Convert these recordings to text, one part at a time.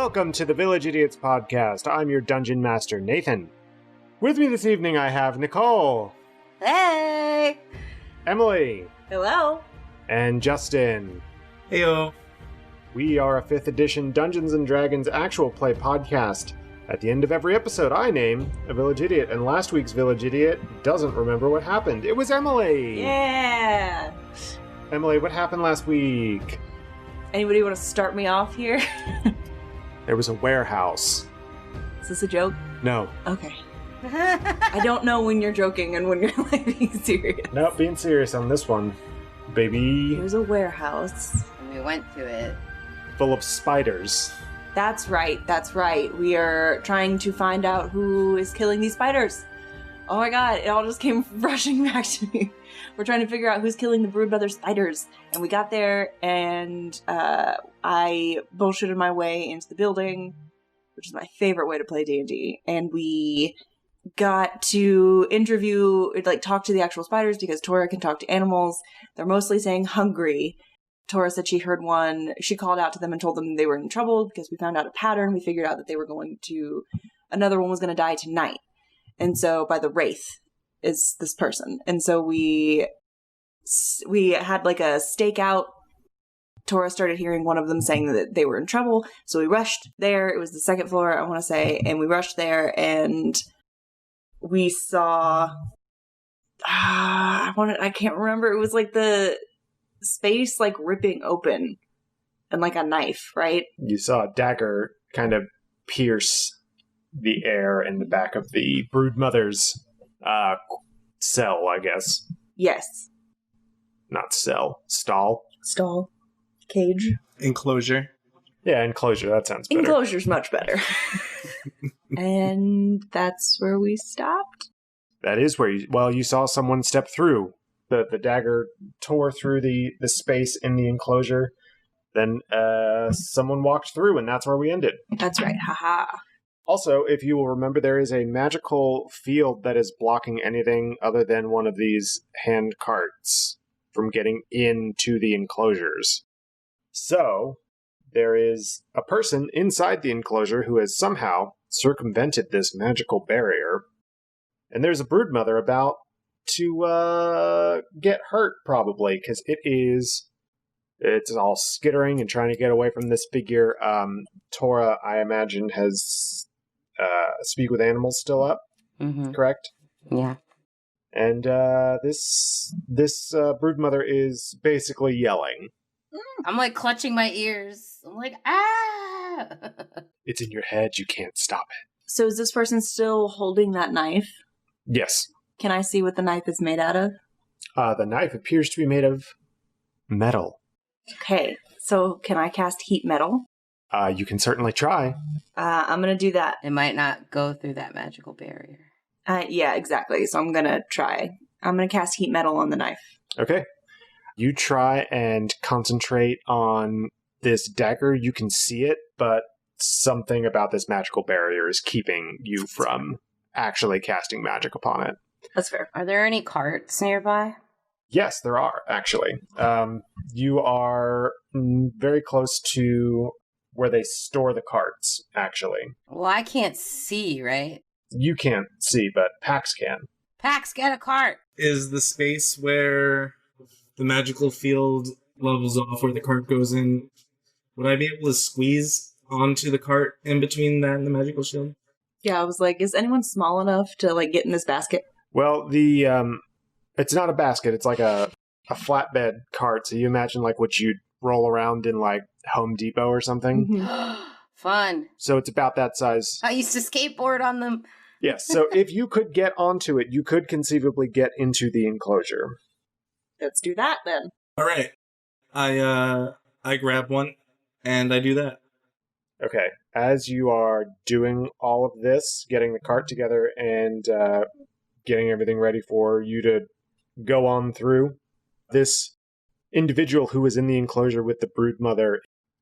Welcome to the Village Idiots podcast. I'm your dungeon master, Nathan. With me this evening I have Nicole. Hey! Emily. Hello. And Justin. Heyo. We are a 5th edition Dungeons & Dragons actual play podcast. At the end of every episode, I name a village idiot, and last week's village idiot doesn't remember what happened. It was Emily! Yeah! Emily, what happened last week? Anybody want to start me off here? There was a warehouse. Is this a joke? No. Okay. I don't know when you're joking and when you're like being serious. Nope, being serious on this one, baby. There's a warehouse. And we went to it. Full of spiders. That's right. We are trying to find out who is killing these spiders. Oh my god, it all just came rushing back to me. We're trying to figure out who's killing the broodmother spiders. And we got there, and I bullshitted my way into the building, which is my favorite way to play D&D. And we got to talk to the actual spiders, because Tora can talk to animals. They're mostly saying hungry. Tora said she heard one. She called out to them and told them they were in trouble, because we found out a pattern. We figured out that they were another one was going to die tonight. And so, by the Wraith is this person. And so we had like a stakeout. Tora started hearing one of them saying that they were in trouble. So we rushed there. It was the second floor, I want to say. And we rushed there and we saw, I can't remember. It was like the space like ripping open and like a knife, right? You saw a dagger kind of pierce the air in the back of the broodmother's cell, I guess. Yes. Not cell. Stall. Cage. Enclosure. Yeah, enclosure. That sounds better. Enclosure's much better. And that's where we stopped? That is where you saw someone step through. The dagger tore through the space in the enclosure. Then someone walked through, and that's where we ended. That's right. Haha. Also, if you will remember, there is a magical field that is blocking anything other than one of these hand carts from getting into the enclosures. So, there is a person inside the enclosure who has somehow circumvented this magical barrier. And there's a broodmother about to get hurt, probably, because it's all skittering and trying to get away from this figure. Tora, I imagine, has Speak with Animals still up, correct? Yeah. And this broodmother is basically yelling. I'm like clutching my ears. I'm like, ah! It's in your head, you can't stop it. So is this person still holding that knife? Yes. Can I see what the knife is made out of? The knife appears to be made of metal. Okay, so can I cast heat metal? You can certainly try. I'm going to do that. It might not go through that magical barrier. Yeah, exactly. So I'm going to try. I'm going to cast heat metal on the knife. Okay. You try and concentrate on this dagger. You can see it, but something about this magical barrier is keeping you from actually casting magic upon it. That's fair. Are there any carts nearby? Yes, there are, actually. You are very close to where they store the carts, actually. Well, I can't see, right? You can't see, but Pax can. Pax, get a cart! Is the space where the magical field levels off, where the cart goes in, would I be able to squeeze onto the cart in between that and the magical shield? Yeah, I was like, is anyone small enough to like get in this basket? Well, it's not a basket. It's like a flatbed cart. So you imagine like what you'd roll around in like Home Depot or something. Mm-hmm. Fun. So it's about that size. I used to skateboard on them. Yes. So if you could get onto it, you could conceivably get into the enclosure. Let's do that then. All right. I grab one and I do that. Okay. As you are doing all of this, getting the cart together and getting everything ready for you to go on through, this individual who is in the enclosure with the broodmother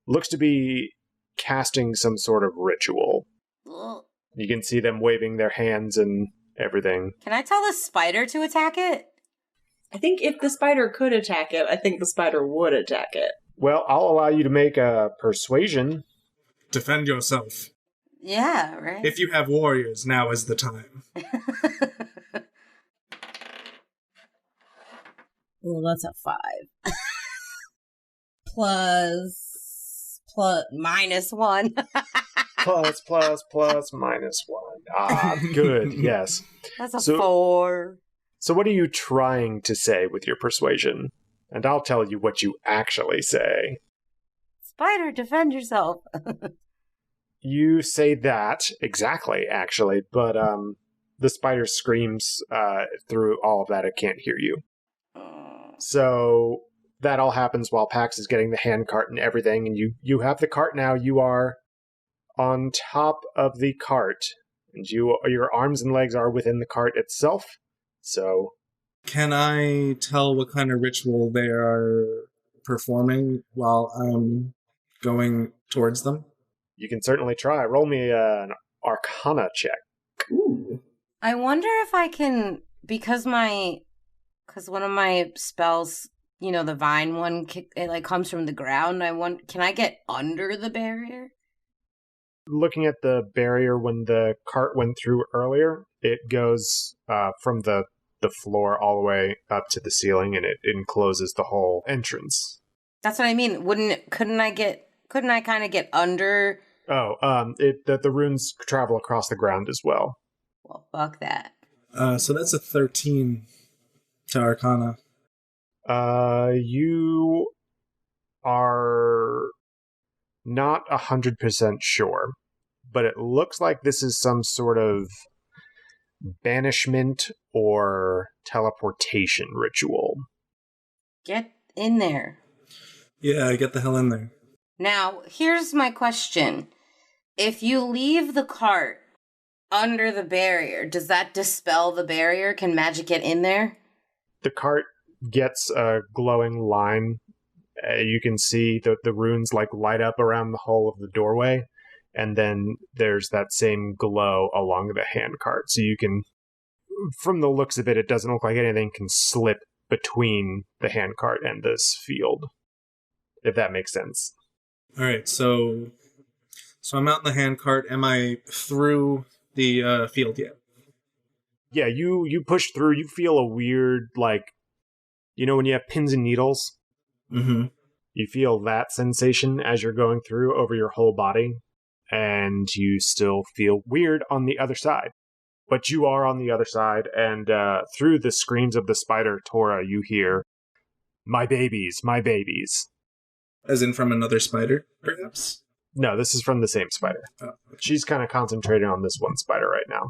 looks to be casting some sort of ritual. Ugh. You can see them waving their hands and everything. Can I tell the spider to attack it? I think if the spider could attack it, I think the spider would attack it. Well, I'll allow you to make a persuasion. defend yourself. Yeah, right? If you have warriors, now is the time. Well, that's a 5. -1. Plus, -1. Ah, good, yes. That's a So- 4. So what are you trying to say with your persuasion? And I'll tell you what you actually say. Spider, defend yourself. You say that, exactly, actually, but the spider screams through all of that. It can't hear you. So that all happens while Pax is getting the handcart and everything, and you have the cart now. You are on top of the cart, and your arms and legs are within the cart itself. So, Can I tell what kind of ritual they are performing while I'm going towards them? you can certainly try. Roll me an Arcana check. Ooh. I wonder if I can, because one of my spells, the vine one, it comes from the ground. Can I get under the barrier? Looking at the barrier when the cart went through earlier, it goes from the floor all the way up to the ceiling, and it encloses the whole entrance. That's what I mean. Couldn't I kind of get under? Oh, the runes travel across the ground as well. Well, fuck that. So that's a 13 to Arcana. You are not 100% sure, but it looks like this is some sort of banishment or teleportation ritual. Get in there. Yeah, get the hell in there. Now, here's my question. If you leave the cart under the barrier, does that dispel the barrier? Can magic get in there? The cart gets a glowing line. You can see the runes light up around the hole of the doorway, and then there's that same glow along the handcart. So you can, from the looks of it, it doesn't look like anything can slip between the handcart and this field, if that makes sense. All right, so I'm out in the handcart. Am I through the field yet? Yeah, you push through. You feel a weird, when you have pins and needles? Mm-hmm. You feel that sensation as you're going through over your whole body, and you still feel weird on the other side. But you are on the other side, and through the screams of the spider, Tora, you hear, "My babies, my babies." As in from another spider, perhaps? No, this is from the same spider. Oh, okay. She's kind of concentrating on this one spider right now.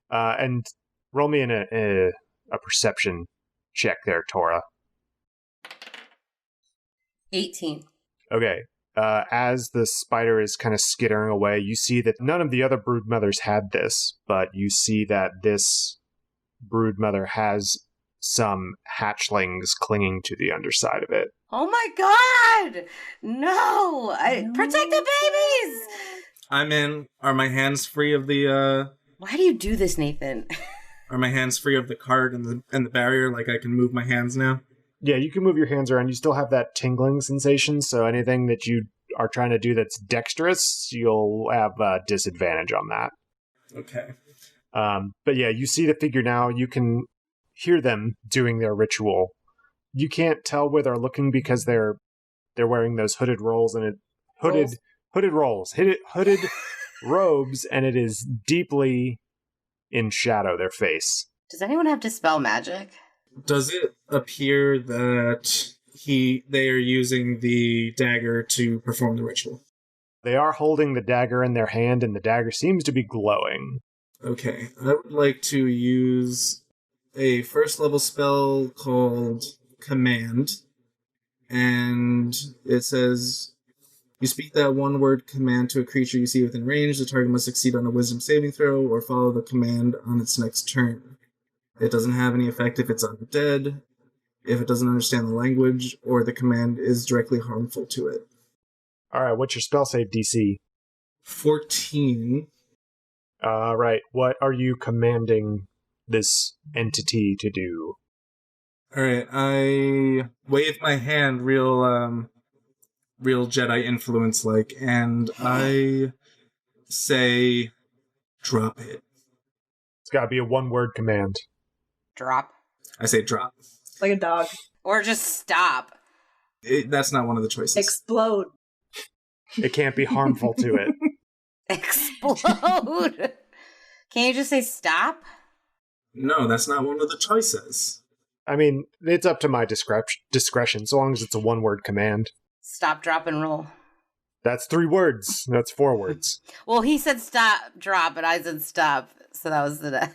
And roll me in a perception check there, Tora. 18. Okay. As the spider is kind of skittering away, you see that none of the other broodmothers had this, but you see that this broodmother has some hatchlings clinging to the underside of it. Oh my god! No! Protect the babies! I'm in. Are my hands free of the Why do you do this, Nathan? Are my hands free of the cart and the barrier? Like I can move my hands now? Yeah, you can move your hands around. You still have that tingling sensation, so anything that you are trying to do that's dexterous, you'll have disadvantage on that. Okay. But yeah, you see the figure now. You can hear them doing their ritual. You can't tell where they're looking because they're wearing those hooded rolls and hooded robes, and it is deeply in shadow their face. Does anyone have dispel magic? Does it appear that they are using the dagger to perform the ritual? They are holding the dagger in their hand, and the dagger seems to be glowing. Okay, I would like to use a first level spell called Command, and it says, you speak that one word command to a creature you see within range. The target must succeed on a wisdom saving throw or follow the command on its next turn. It doesn't have any effect if it's undead, if it doesn't understand the language, or the command is directly harmful to it. Alright, what's your spell save DC? 14. Right, what are you commanding this entity to do? Alright, I wave my hand real real Jedi influence like, and I say, drop it. It's got to be a one-word command. Drop. I say drop. Like a dog. Or just stop. That's not one of the choices. Explode. It can't be harmful to it. Explode. Can you just say stop? No, that's not one of the choices. I mean, it's up to my discretion, so long as it's a one-word command. Stop, drop, and roll. That's 3 words. That's 4 words. Well, he said stop, drop, and I said stop. So that was the...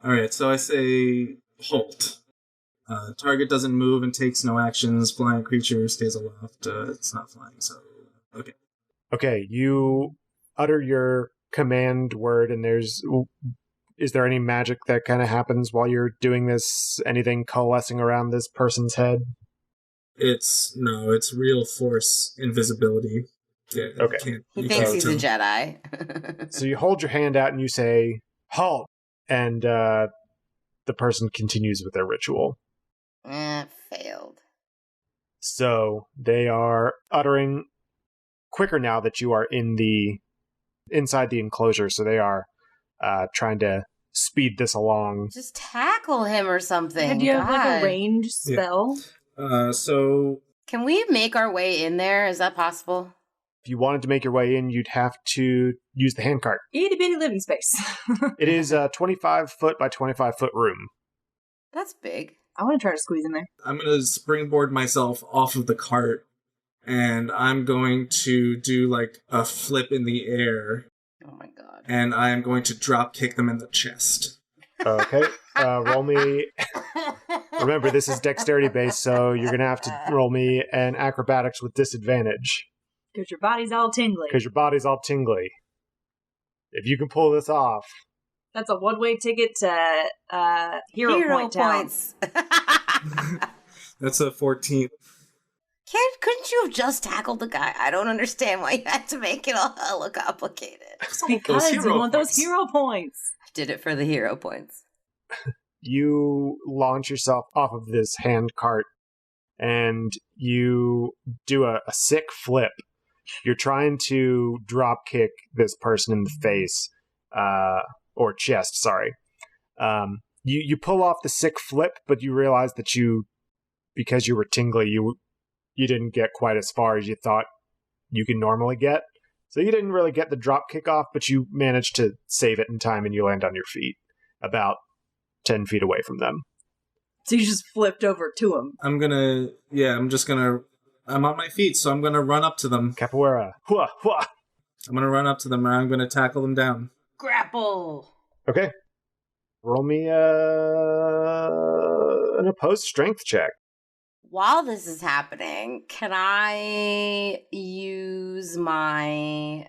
Alright, so I say halt. Target doesn't move and takes no actions. Flying creature stays aloft. It's not flying, so... Okay. Okay, you utter your command word, and is there any magic that kind of happens while you're doing this? Anything coalescing around this person's head? It's real force invisibility. Yeah, Okay. He thinks he's a Jedi. So you hold your hand out and you say, halt! And the person continues with their ritual. Failed. So they are uttering quicker now that you are inside the enclosure, so they are trying to speed this along. Just tackle him or something. Do you have like God. a range spell? So... Can we make our way in there? Is that possible? If you wanted to make your way in, you'd have to use the handcart. Itty bitty living space. It is a 25-foot by 25-foot room. That's big. I want to try to squeeze in there. I'm going to springboard myself off of the cart, and I'm going to do like a flip in the air. Oh my god. And I am going to drop kick them in the chest. Okay. Roll me... Remember, this is dexterity based, so you're going to have to roll me an acrobatics with disadvantage. Because your body's all tingly. Because your body's all tingly. If you can pull this off. That's a one-way ticket to Hero Point points. That's a 14. Couldn't you have just tackled the guy? I don't understand why you had to make it all hella complicated. Because you want those hero points. I did it for the hero points. You launch yourself off of this hand cart and you do a sick flip. You're trying to drop kick this person in the face, or chest, sorry. You pull off the sick flip, but you realize that because you were tingly, you didn't get quite as far as you thought you could normally get. So you didn't really get the drop kick off, but you managed to save it in time and you land on your feet about 10 feet away from them. So you just flipped over to him. I'm on my feet, so I'm gonna run up to them. Capoeira. Hua, hua. I'm gonna run up to them and I'm gonna tackle them down. Grapple! Okay. Roll me an opposed strength check. While this is happening, can I use Your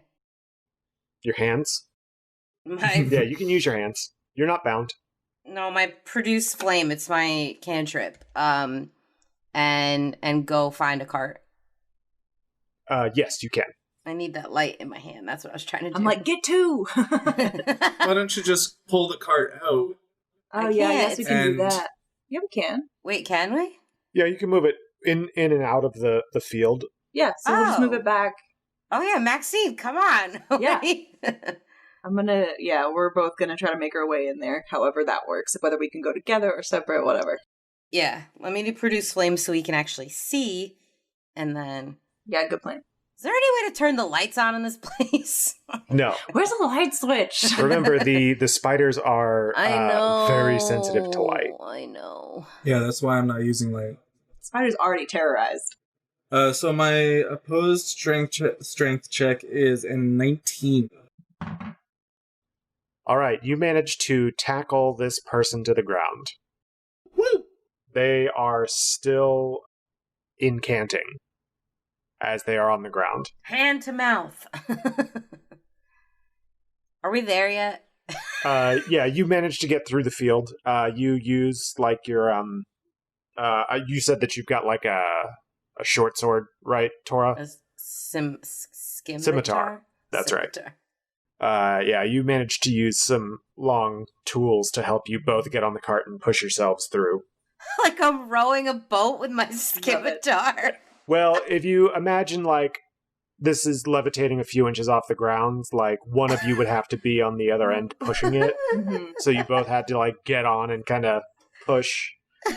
hands? my Yeah, you can use your hands. You're not bound. No, my produce flame, it's my cantrip. And go find a cart. Yes, you can. I need that light in my hand. That's what I was trying to do. I'm like, get two! Why don't you just pull the cart out? Oh, yeah, I guess we can do that. Yeah, we can. Wait, can we? Yeah, you can move it in and out of the field. Yeah, so we'll just move it back. Oh, yeah, Maxine, come on. Yeah. We're both gonna try to make our way in there, however that works. Whether we can go together or separate, whatever. Yeah, let me do produce flame so we can actually see, and then... Yeah, good plan. Is there any way to turn the lights on in this place? No. Where's the light switch? Remember, the spiders are very sensitive to light. I know. Yeah, that's why I'm not using light. Spider's already terrorized. So my opposed strength check is a 19. All right, you managed to tackle this person to the ground. Woo! They are still incanting as they are on the ground. Hand to mouth. Are we there yet? Yeah, you managed to get through the field. You use like your you said that you've got like a short sword, right, Tora? A scimitar. Scimitar. That's right. Yeah, you managed to use some long tools to help you both get on the cart and push yourselves through. Like I'm rowing a boat with my scimitar. Well, if you imagine, like, this is levitating a few inches off the ground, like, one of you would have to be on the other end pushing it. Mhm. So you both had to, like, get on and kind of push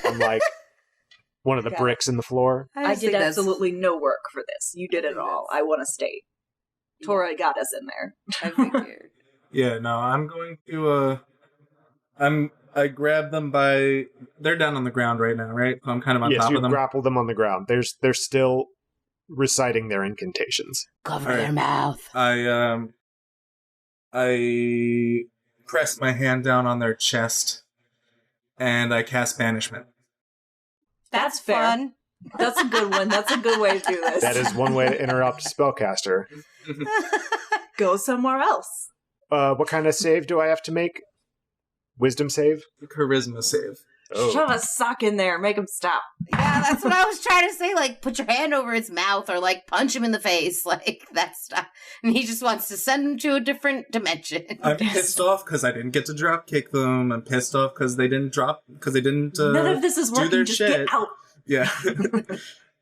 on, like, one of the Got bricks in the floor. I just did think that's- absolutely no work for this. You did I it think all. that's- I want to state. Tora got us in there. I figured. Yeah, no, I'm going to, I grab them by, they're down on the ground right now, right? So I'm kind of on Yes, top you of them. grapple them on the ground. They're still reciting their incantations. Cover All right. their mouth. I press my hand down on their chest, and I cast banishment. That's fair. fun. That's a good one. That's a good way to do this. That is one way to interrupt a spellcaster. Go somewhere else. What kind of save do I have to make? Wisdom save? Charisma save. Shove a sock in there. Make him stop. Yeah, that's what I was trying to say. Like, put your hand over his mouth or, like, punch him in the face. Like, that stuff. And he just wants to send him to a different dimension. I'm pissed off because I didn't get to drop kick them. I'm pissed off because they didn't None of this is do working. their Just shit. get out. Yeah.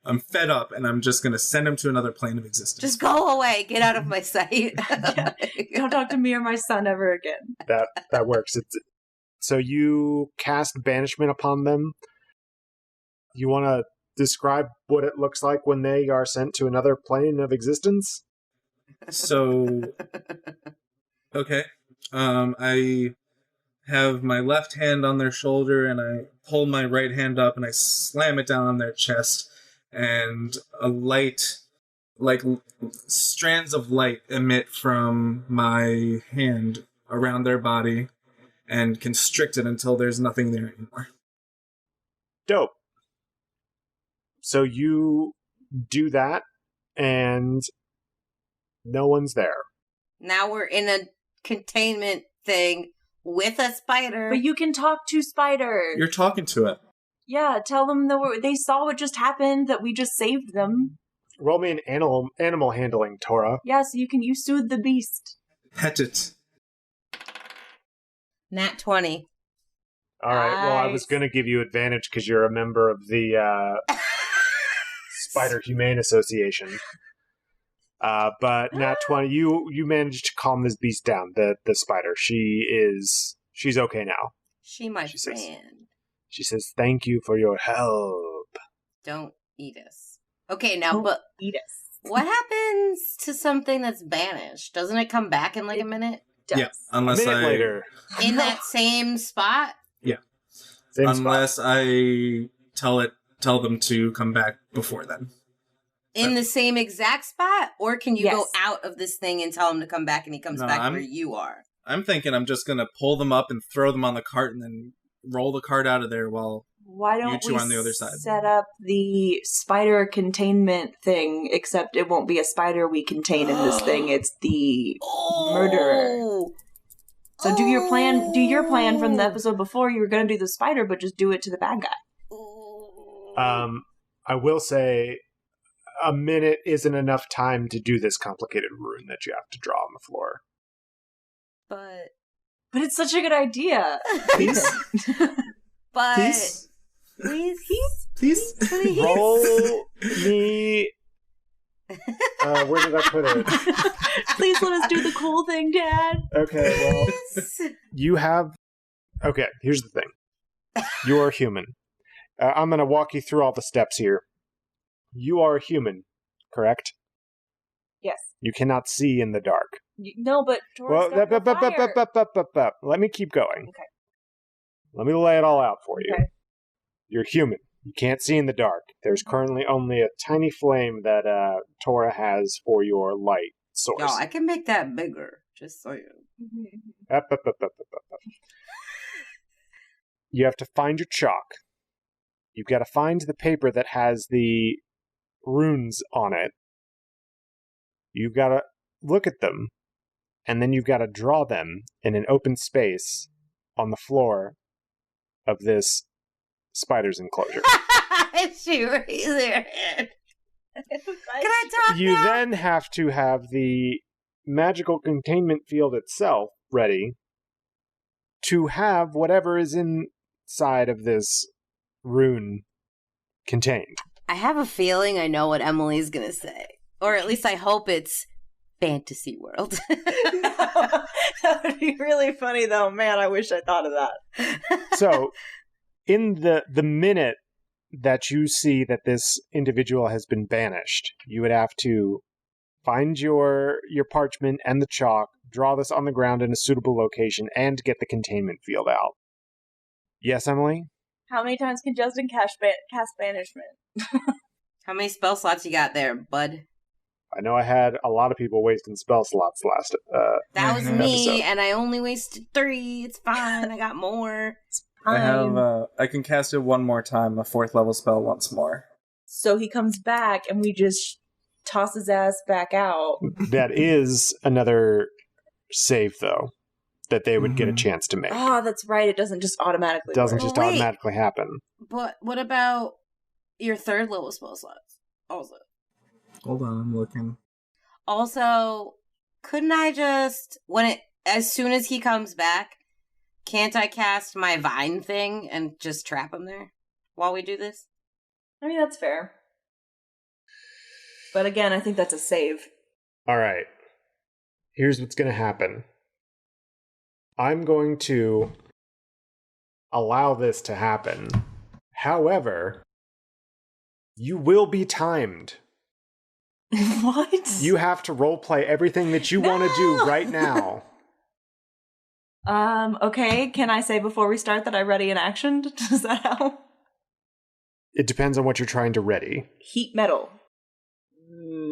I'm fed up, and I'm just going to send him to another plane of existence. Just go away. Get out of my sight. Don't talk to me or my son ever again. That works. So you cast banishment upon them. You want to describe what it looks like when they are sent to another plane of existence? So, okay. I have my left hand on their shoulder, and I pull my right hand up, and I slam it down on their chest, and a light, like strands of light emit from my hand around their body and constrict it until there's nothing there anymore. Dope. So you do that, and no one's there. Now we're in a containment thing with a spider. But you can talk to spiders. You're talking to it. Yeah, tell them that they saw what just happened, that we just saved them. Roll me an animal handling, Tora. Yeah, so you soothe the beast. Pet it. Nat 20. All right. Well, I Nice. was going to give you advantage because you're a member of the Spider Humane Association. But Nat 20, you managed to calm this beast down, the spider. She's okay now. She my She says- friend. She says, "Thank you for your help." Don't eat us. Okay, now, Don't but Eat us. what happens to something that's banished? Doesn't it come back in like a minute? Does. Yeah, A unless minute later, In that same spot? same spot. unless I tell them to come back before then. In the same exact spot? Or can you go Yes. out of this thing and tell him to come back and he comes No, back I'm- where you are? I'm thinking I'm just gonna pull them up and throw them on the cart and then roll the cart out of there while Why don't You two we on the other side. set up the spider containment thing, except it won't be a spider we contain in this thing, it's the murderer. So do your plan from the episode before. You were going to do the spider, but just do it to the bad guy. I will say, a minute isn't enough time to do this complicated rune that you have to draw on the floor. But, But it's such a good idea. please, but, please, please, please. Roll me. Where did I put it? Please let us do the cool thing, Dad. Okay, well, you have. Okay, here's the thing. You are human. I'm going to walk you through all the steps here. You are a human, correct? Yes. You cannot see in the dark. No, but Taurus got the fire. Let me keep going. Okay. Let me lay it all out for you. Okay. You're human. You can't see in the dark. There's currently only a tiny flame that Tora has for your light source. Yo, I can make that bigger. Just so you. Up. You have to find your chalk. You've got to find the paper that has the runes on it. You've got to look at them, and then you've got to draw them in an open space on the floor of this spider's enclosure. She raised her hand. Can I talk You now? then have to have the magical containment field itself ready to have whatever is inside of this rune contained. I have a feeling I know what Emily's going to say. Or at least I hope it's fantasy world. That would be really funny, though. Man, I wish I thought of that. So, in the minute that you see that this individual has been banished, you would have to find your parchment and the chalk, draw this on the ground in a suitable location, and get the containment field out. Yes, Emily? How many times can Justin cast banishment? How many spell slots you got there, bud? I know I had a lot of people wasting spell slots last That was Mhm. me, episode. and I only wasted 3. It's fine. I got more. I can cast it one more time, a 4th level spell once more. So he comes back, and we just toss his ass back out. That is another save, though, that they would get a Mhm. chance to make. Oh, that's right. It doesn't just automatically It doesn't work. just Wait. automatically happen. But what about your 3rd level spell slots? Hold on, I'm looking. Also, couldn't I just, as soon as he comes back, can't I cast my vine thing and just trap him there while we do this? I mean, that's fair. But again, I think that's a save. All right. Here's what's going to happen. I'm going to allow this to happen. However, you will be timed. What? You have to roleplay everything that you want to do No! right now. Okay. Can I say before we start that I ready an action? Does that help? It depends on what you're trying to ready. Heat metal.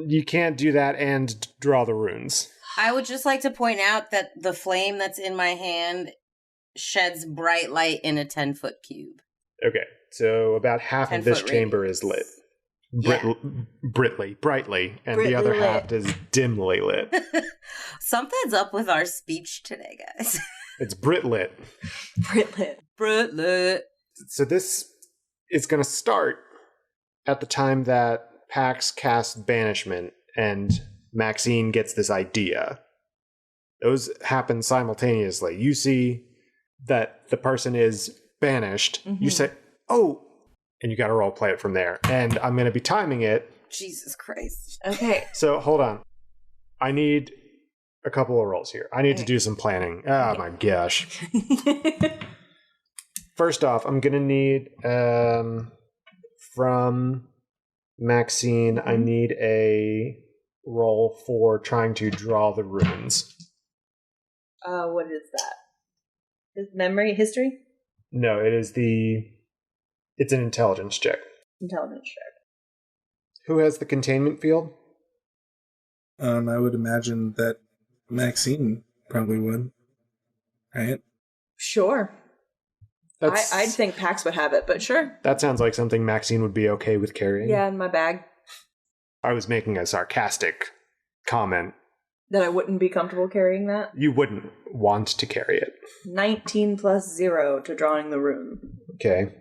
You can't do that and draw the runes. I would just like to point out that the flame that's in my hand sheds bright light in a 10-foot cube. Okay, so about half of this 10-foot chamber is lit. Yeah. Brightly, and Brightly the other lit. half is dimly lit. Something's up with our speech today, guys. It's Brit-lit. Britlit. Britlet. So this is going to start at the time that Pax casts Banishment and Maxine gets this idea. Those happen simultaneously. You see that the person is banished. You Mhm. say, oh, and you got to role play it from there. And I'm going to be timing it. Jesus Christ. Okay. So hold on. I need a couple of rolls here. I need to Okay. do some planning. Oh my gosh. First off, I'm going to need from Maxine, I need a roll for trying to draw the runes. What is that? Is memory history? No, it's an intelligence check. Intelligence check. Who has the containment field? I would imagine that Maxine probably would. Right? Sure. I'd think Pax would have it, but sure. That sounds like something Maxine would be okay with carrying. Yeah, in my bag. I was making a sarcastic comment. That I wouldn't be comfortable carrying that. You wouldn't want to carry it. 19 plus 0 to drawing the rune. Okay.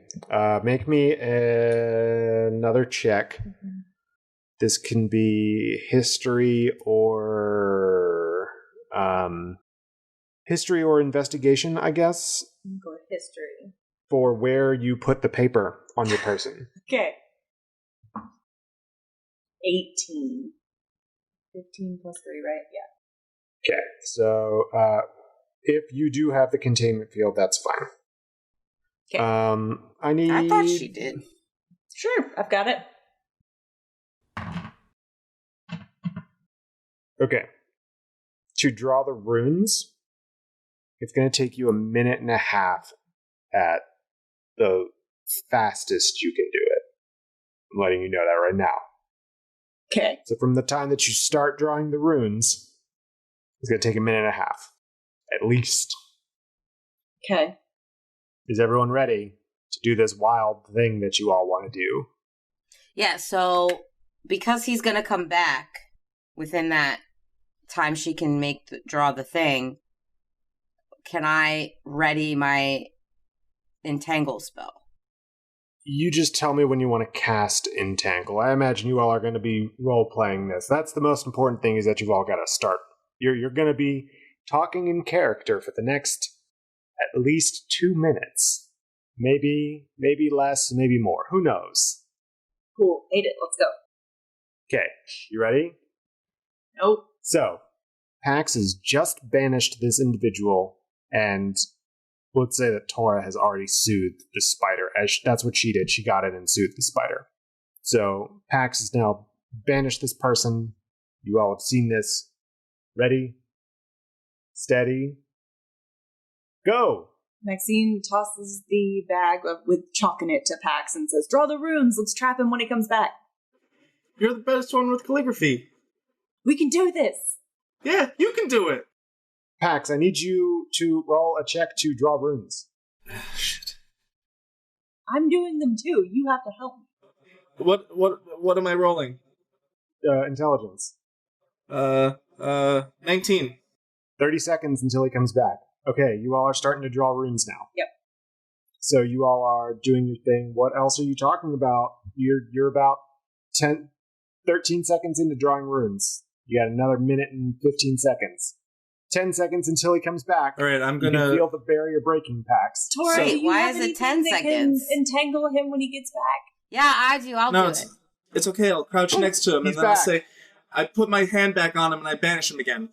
Make me another check. This can be history or investigation, I guess, Go with history. for where you put the paper on your person. Okay. 18. 15 plus 3, right? Yeah. Okay. So if you do have the containment field, that's fine. Okay. I need. I thought she did. Sure, I've got it. Okay. To draw the runes, it's going to take you a minute and a half at the fastest you can do it. I'm letting you know that right now. Okay. So from the time that you start drawing the runes, it's going to take a minute and a half. At least. Okay. Is everyone ready to do this wild thing that you all want to do? Yeah, so because he's going to come back within that time she can draw the thing, can I ready my entangle spell? You just tell me when you want to cast Entangle. I imagine you all are going to be role-playing this. That's the most important thing, is that you've all got to start. You're going to be talking in character for the next at least 2 minutes. Maybe less, maybe more. Who knows? Cool. Ate it. Let's go. Okay, you ready? Nope. So, Pax has just banished this individual, and let's say that Tora has already soothed the spider. That's what she did. She got in and soothed the spider. So, Pax has now banished this person. You all have seen this. Ready? Steady? Go! Maxine tosses the bag with chalk in it to Pax and says, "Draw the runes. Let's trap him when he comes back. You're the best one with calligraphy. We can do this." Yeah, you can do it. Pax, I need you to roll a check to draw runes. Shit. I'm doing them too. You have to help me. What am I rolling? Intelligence. 19. 30 seconds until he comes back. Okay, you all are starting to draw runes now. Yep. So you all are doing your thing. What else are you talking about? You're about 13 seconds into drawing runes. You got another minute and 15 seconds. 10 seconds until he comes back. All right, I'm You gonna can feel the barrier breaking, Pax. Tora, So- do you Why have is it anything 10 that seconds? Can entangle him when he gets back. Yeah, I do. I'll do it. It's okay. I'll crouch next to him He's and then I'll back. say, I put my hand back on him and I banish him again.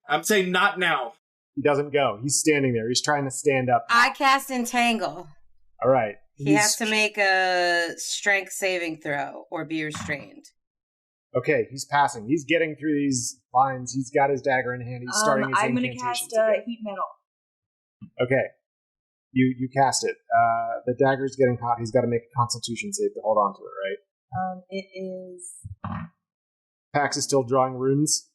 I'm saying not now. He doesn't go. He's standing there. He's trying to stand up. I cast Entangle. All right. He has to make a strength saving throw or be restrained. Okay, he's passing. He's getting through these lines. He's got his dagger in hand. He's starting his I'm going to incantations cast again. heat metal. Okay. You cast it. The dagger's getting hot. He's got to make a constitution save to hold on to it, right? It is Pax is still drawing runes.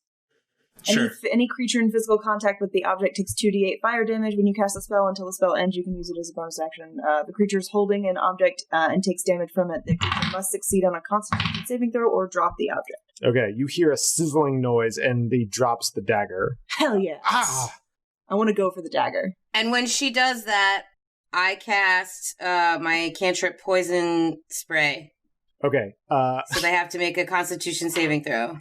Sure. any creature in physical contact with the object takes 2d8 fire damage. When you cast a spell until the spell ends, you can use it as a bonus action. The creature is holding an object and takes damage from it. The creature must succeed on a Constitution saving throw or drop the object. Okay, you hear a sizzling noise and he drops the dagger. Hell yes! I want to go for the dagger. And when she does that, I cast my cantrip poison spray. Okay, So they have to make a Constitution saving throw.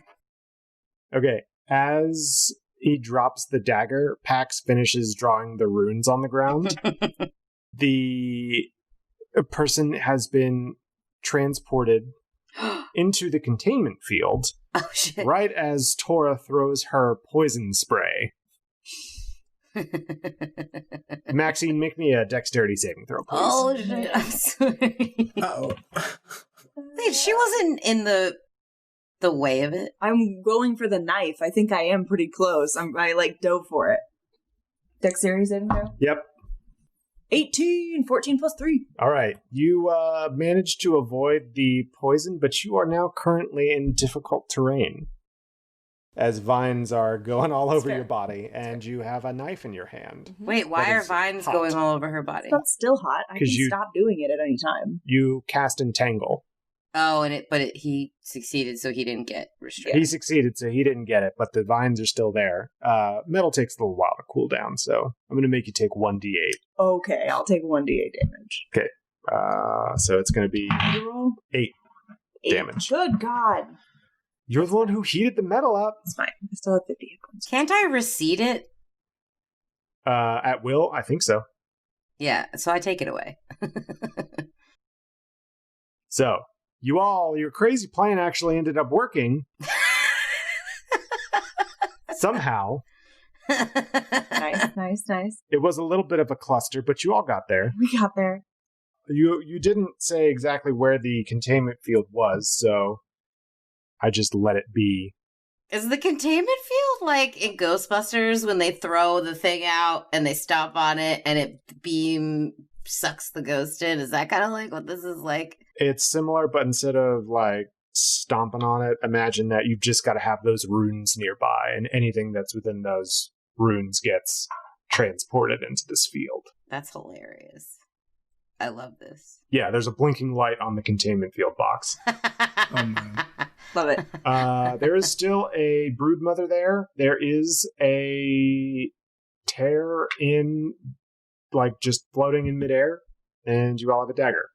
okay. As he drops the dagger, Pax finishes drawing the runes on the ground. The person has been transported into the containment field Oh shit! right as Tora throws her poison spray. Maxine, make me a dexterity saving throw, please. Oh shit! I'm sorry. Uh-oh. Wait, she wasn't in the way of it. I'm going for the knife. I think I am pretty close. I dove for it. Dexterity saving throw? Yep. 18, 14 plus 3. All right. You managed to avoid the poison, but you are now currently in difficult terrain. As vines are going all over fair. your body, and you have a knife in your hand. Wait, why That are is vines hot. going all over her body? It's not still hot. I can 'Cause you- stop doing it at any time. You cast Entangle. Oh, he succeeded, so he didn't get restrained. He succeeded, so he didn't get it, but the vines are still there. Metal takes a little while to cool down, so I'm going to make you take 1d8. Okay, I'll take 1d8 damage. So it's going to be You roll? 8 8 damage. Good God. You're the one who heated the metal up. It's fine. I still have 50 hit points. Can't I recede it? At will? I think so. Yeah, so I take it away. So, your crazy plan actually ended up working. Somehow. Nice. It was a little bit of a cluster, but you all got there. We got there. You didn't say exactly where the containment field was, so I just let it be. Is the containment field like in Ghostbusters when they throw the thing out and they stomp on it and it beam sucks the ghost in? Is that kind of like what this is like? It's similar, but instead of stomping on it, imagine that you've just got to have those runes nearby, and anything that's within those runes gets transported into this field. That's hilarious. I love this. Yeah, there's a blinking light on the containment field box. Oh, man. Love it. There is still a broodmother there. There is a tear in, just floating in midair, and you all have a dagger.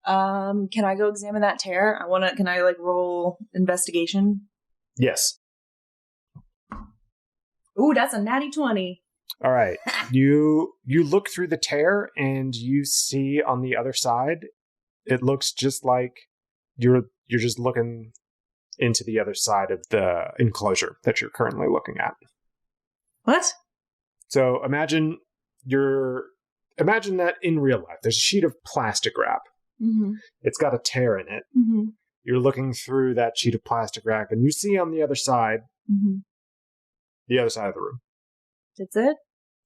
Can I go examine that tear? Can I roll investigation? Yes. Ooh, that's a natty 20. All right. You look through the tear, and you see on the other side, it looks just like You're just looking into the other side of the enclosure that you're currently looking at. What? So imagine that in real life, there's a sheet of plastic wrap. Mm-hmm. It's got a tear in it. Mm-hmm. You're looking through that sheet of plastic wrap, and you see on the other side, the other side of the room. That's it?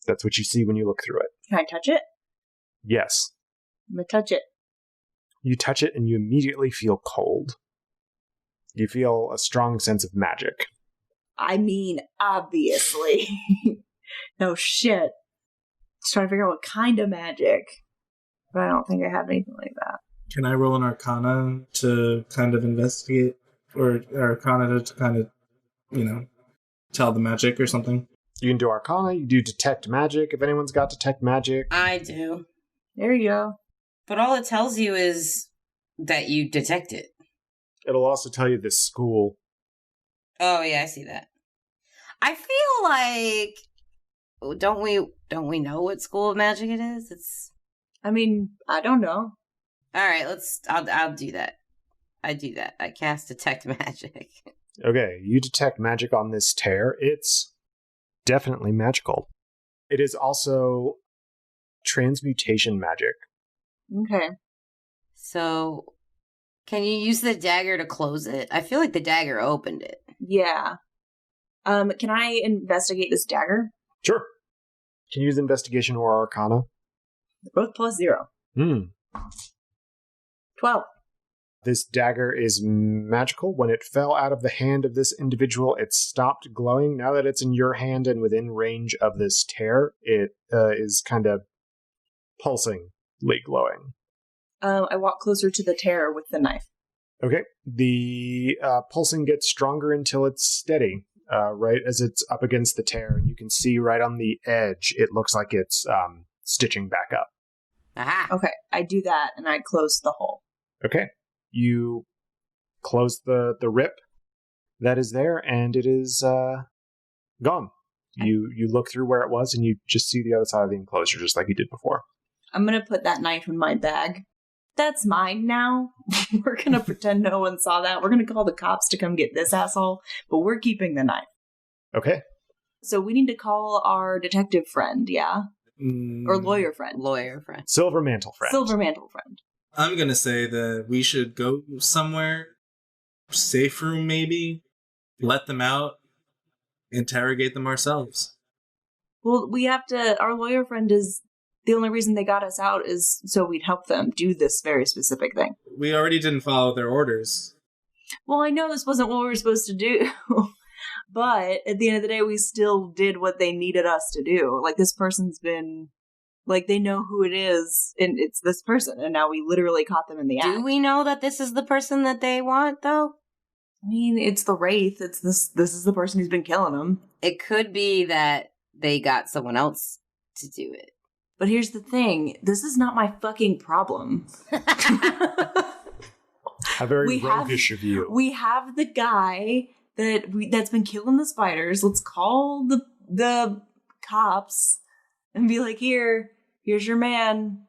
That's what you see when you look through it. Can I touch it? Yes. I'm going to touch it. You touch it, and you immediately feel cold. You feel a strong sense of magic. I mean, obviously. No shit. Just trying to figure out what kind of magic. But I don't think I have anything like that. Can I roll an Arcana to kind of investigate? Or Arcana to kind of, tell the magic or something? You can do Arcana, you do Detect Magic, if anyone's got Detect Magic. I do. There you go. But all it tells you is that you detect it. It'll also tell you the school. Oh, yeah, I see that. I feel like... Don't we know what school of magic it is? It's... I mean, I don't know. All right, I'll do that. I do that. I cast Detect Magic. Okay, you detect magic on this tear. It's definitely magical. It is also transmutation magic. Okay. So, can you use the dagger to close it? I feel like the dagger opened it. Yeah. Can I investigate this dagger? Sure. Can you use investigation or Arcana? Both +0. 12. This dagger is magical. When it fell out of the hand of this individual, it stopped glowing. Now that it's in your hand and within range of this tear, it is kind of pulsingly glowing. I walk closer to the tear with the knife. Okay. The pulsing gets stronger until it's steady, right as it's up against the tear. And you can see right on the edge, it looks like it's stitching back up. Aha! Okay, I do that, and I close the hole. Okay. You close the rip that is there, and it is gone. You look through where it was, and you just see the other side of the enclosure, just like you did before. I'm going to put that knife in my bag. That's mine now. We're going to pretend no one saw that. We're going to call the cops to come get this asshole, but we're keeping the knife. Okay. So we need to call our detective friend, yeah? Or lawyer friend. Lawyer friend. Silver Mantle friend. Silver Mantle friend. I'm going to say that we should go somewhere, safe room maybe, let them out, interrogate them ourselves. Well, we have to, our lawyer friend is, the only reason they got us out is so we'd help them do this very specific thing. We already didn't follow their orders. Well, I know this wasn't what we were supposed to do, but at the end of the day, we still did what they needed us to do. Like, this person's been, like, they know who it is, and it's this person, and now we literally caught them in the act. Do we know that this is the person that they want, though? I mean, it's the Wraith. It's this is the person who's been killing them. It could be that they got someone else to do it. But here's the thing. This is not my fucking problem. How very roguish of you. We have the guy that's been killing the spiders. Let's call the cops and be like, here's your man.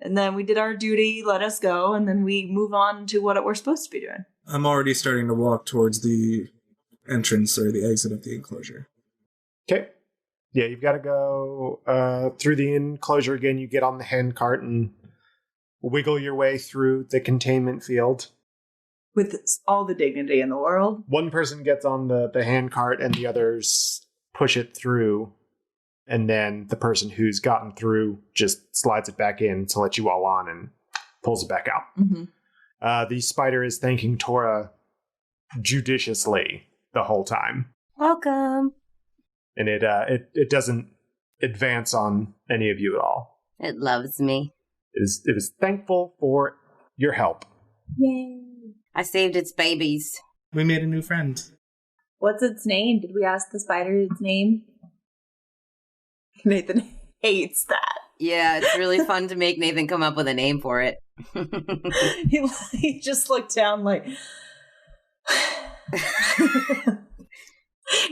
And then we did our duty, let us go, and then we move on to what we're supposed to be doing. I'm already starting to walk towards the entrance or the exit of the enclosure. Okay. Yeah, you've got to go through the enclosure again. You get on the hand cart and wiggle your way through the containment field. With all the dignity in the world. One person gets on the hand cart and the others push it through. And then the person who's gotten through just slides it back in to let you all on and pulls it back out. Mm-hmm. The spider is thanking Tora judiciously the whole time. Welcome. And it doesn't advance on any of you at all. It loves me. It is thankful for your help. Yay. I saved its babies. We made a new friend. What's its name? Did we ask the spider its name? Nathan hates that. Yeah, it's really fun to make Nathan come up with a name for it. He just looked down like...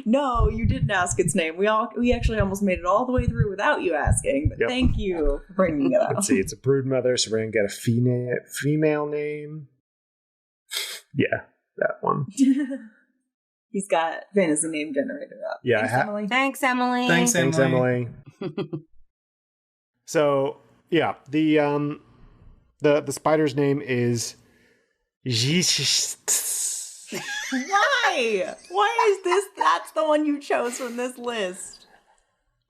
No, you didn't ask its name. We actually almost made it all the way through without you asking, but Thank you for bringing it up. Let's see, it's a brood mother, so we're going to get a female name. Yeah, that one. He's got fantasy name generator up. Yeah, Thanks, Emily. Thanks, Emily. Thanks, Emily. So, yeah, the spider's name is Why? Why is this? That's the one you chose from this list.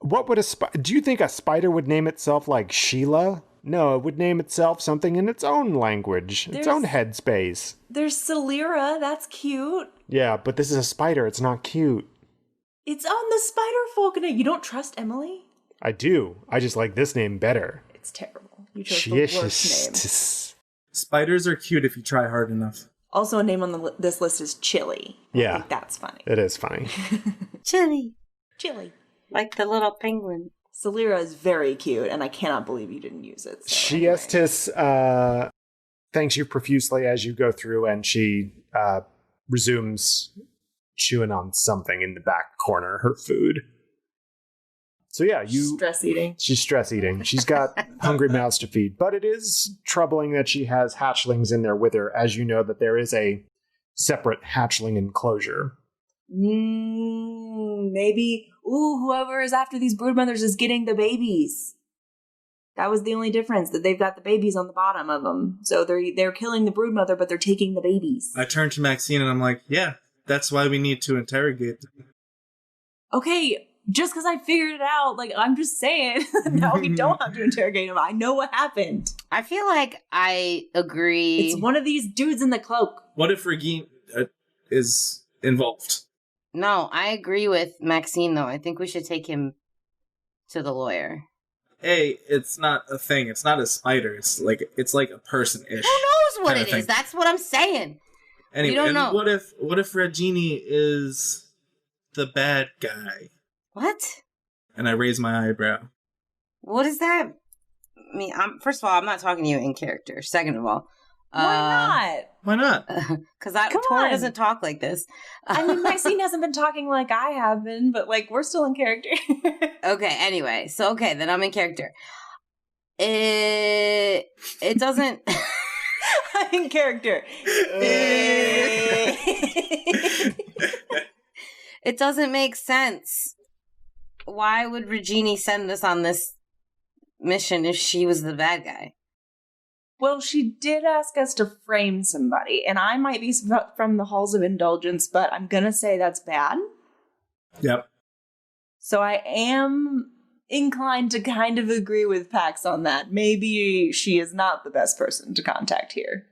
What would do you think a spider would name itself like Sheila? No, it would name itself something in its own language, its own headspace. There's Celera, that's cute. Yeah, but this is a spider, it's not cute. It's on the spider folk. You don't trust Emily? I do. I just like this name better. It's terrible. You chose the worst name. Spiders are cute if you try hard enough. Also, a name on this list is Chili. Yeah. I think that's funny. It is funny. Chili. Chili. Like the little penguin. Celera is very cute, and I cannot believe you didn't use it. So Chiestis thanks you profusely as you go through, and she resumes chewing on something in the back corner, her food. So yeah, stress eating. She's stress eating. She's got hungry mouths to feed, but it is troubling that she has hatchlings in there with her, as you know that there is a separate hatchling enclosure. Maybe, whoever is after these broodmothers is getting the babies. That was the only difference, that they've got the babies on the bottom of them. So they're killing the broodmother, but they're taking the babies. I turn to Maxine and I'm like, yeah, that's why we need to interrogate them. Okay, just because I figured it out, like, I'm just saying, now we don't have to interrogate him. I know what happened. I feel like I agree. It's one of these dudes in the cloak. What if Regine is involved? No, I agree with Maxine, though. I think we should take him to the lawyer. Hey, it's not a thing. It's not a spider. It's like a person-ish. Who knows what it thing. is? That's what I'm saying. Anyway, we don't know. What if Regine is the bad guy? What? And I raise my eyebrow. What does that mean? First of all, I'm not talking to you in character. Second of all, why Why not? Because Tora doesn't talk like this. I mean, Maxine hasn't been talking like I have been, but like we're still in character. Okay. Anyway, then I'm in character. It doesn't. I'm in character. It doesn't make sense. Why would Regine send us on this mission if she was the bad guy? Well, she did ask us to frame somebody, and I might be from the halls of indulgence, but I'm gonna say that's bad. Yep. So I am inclined to kind of agree with Pax on that. Maybe she is not the best person to contact here.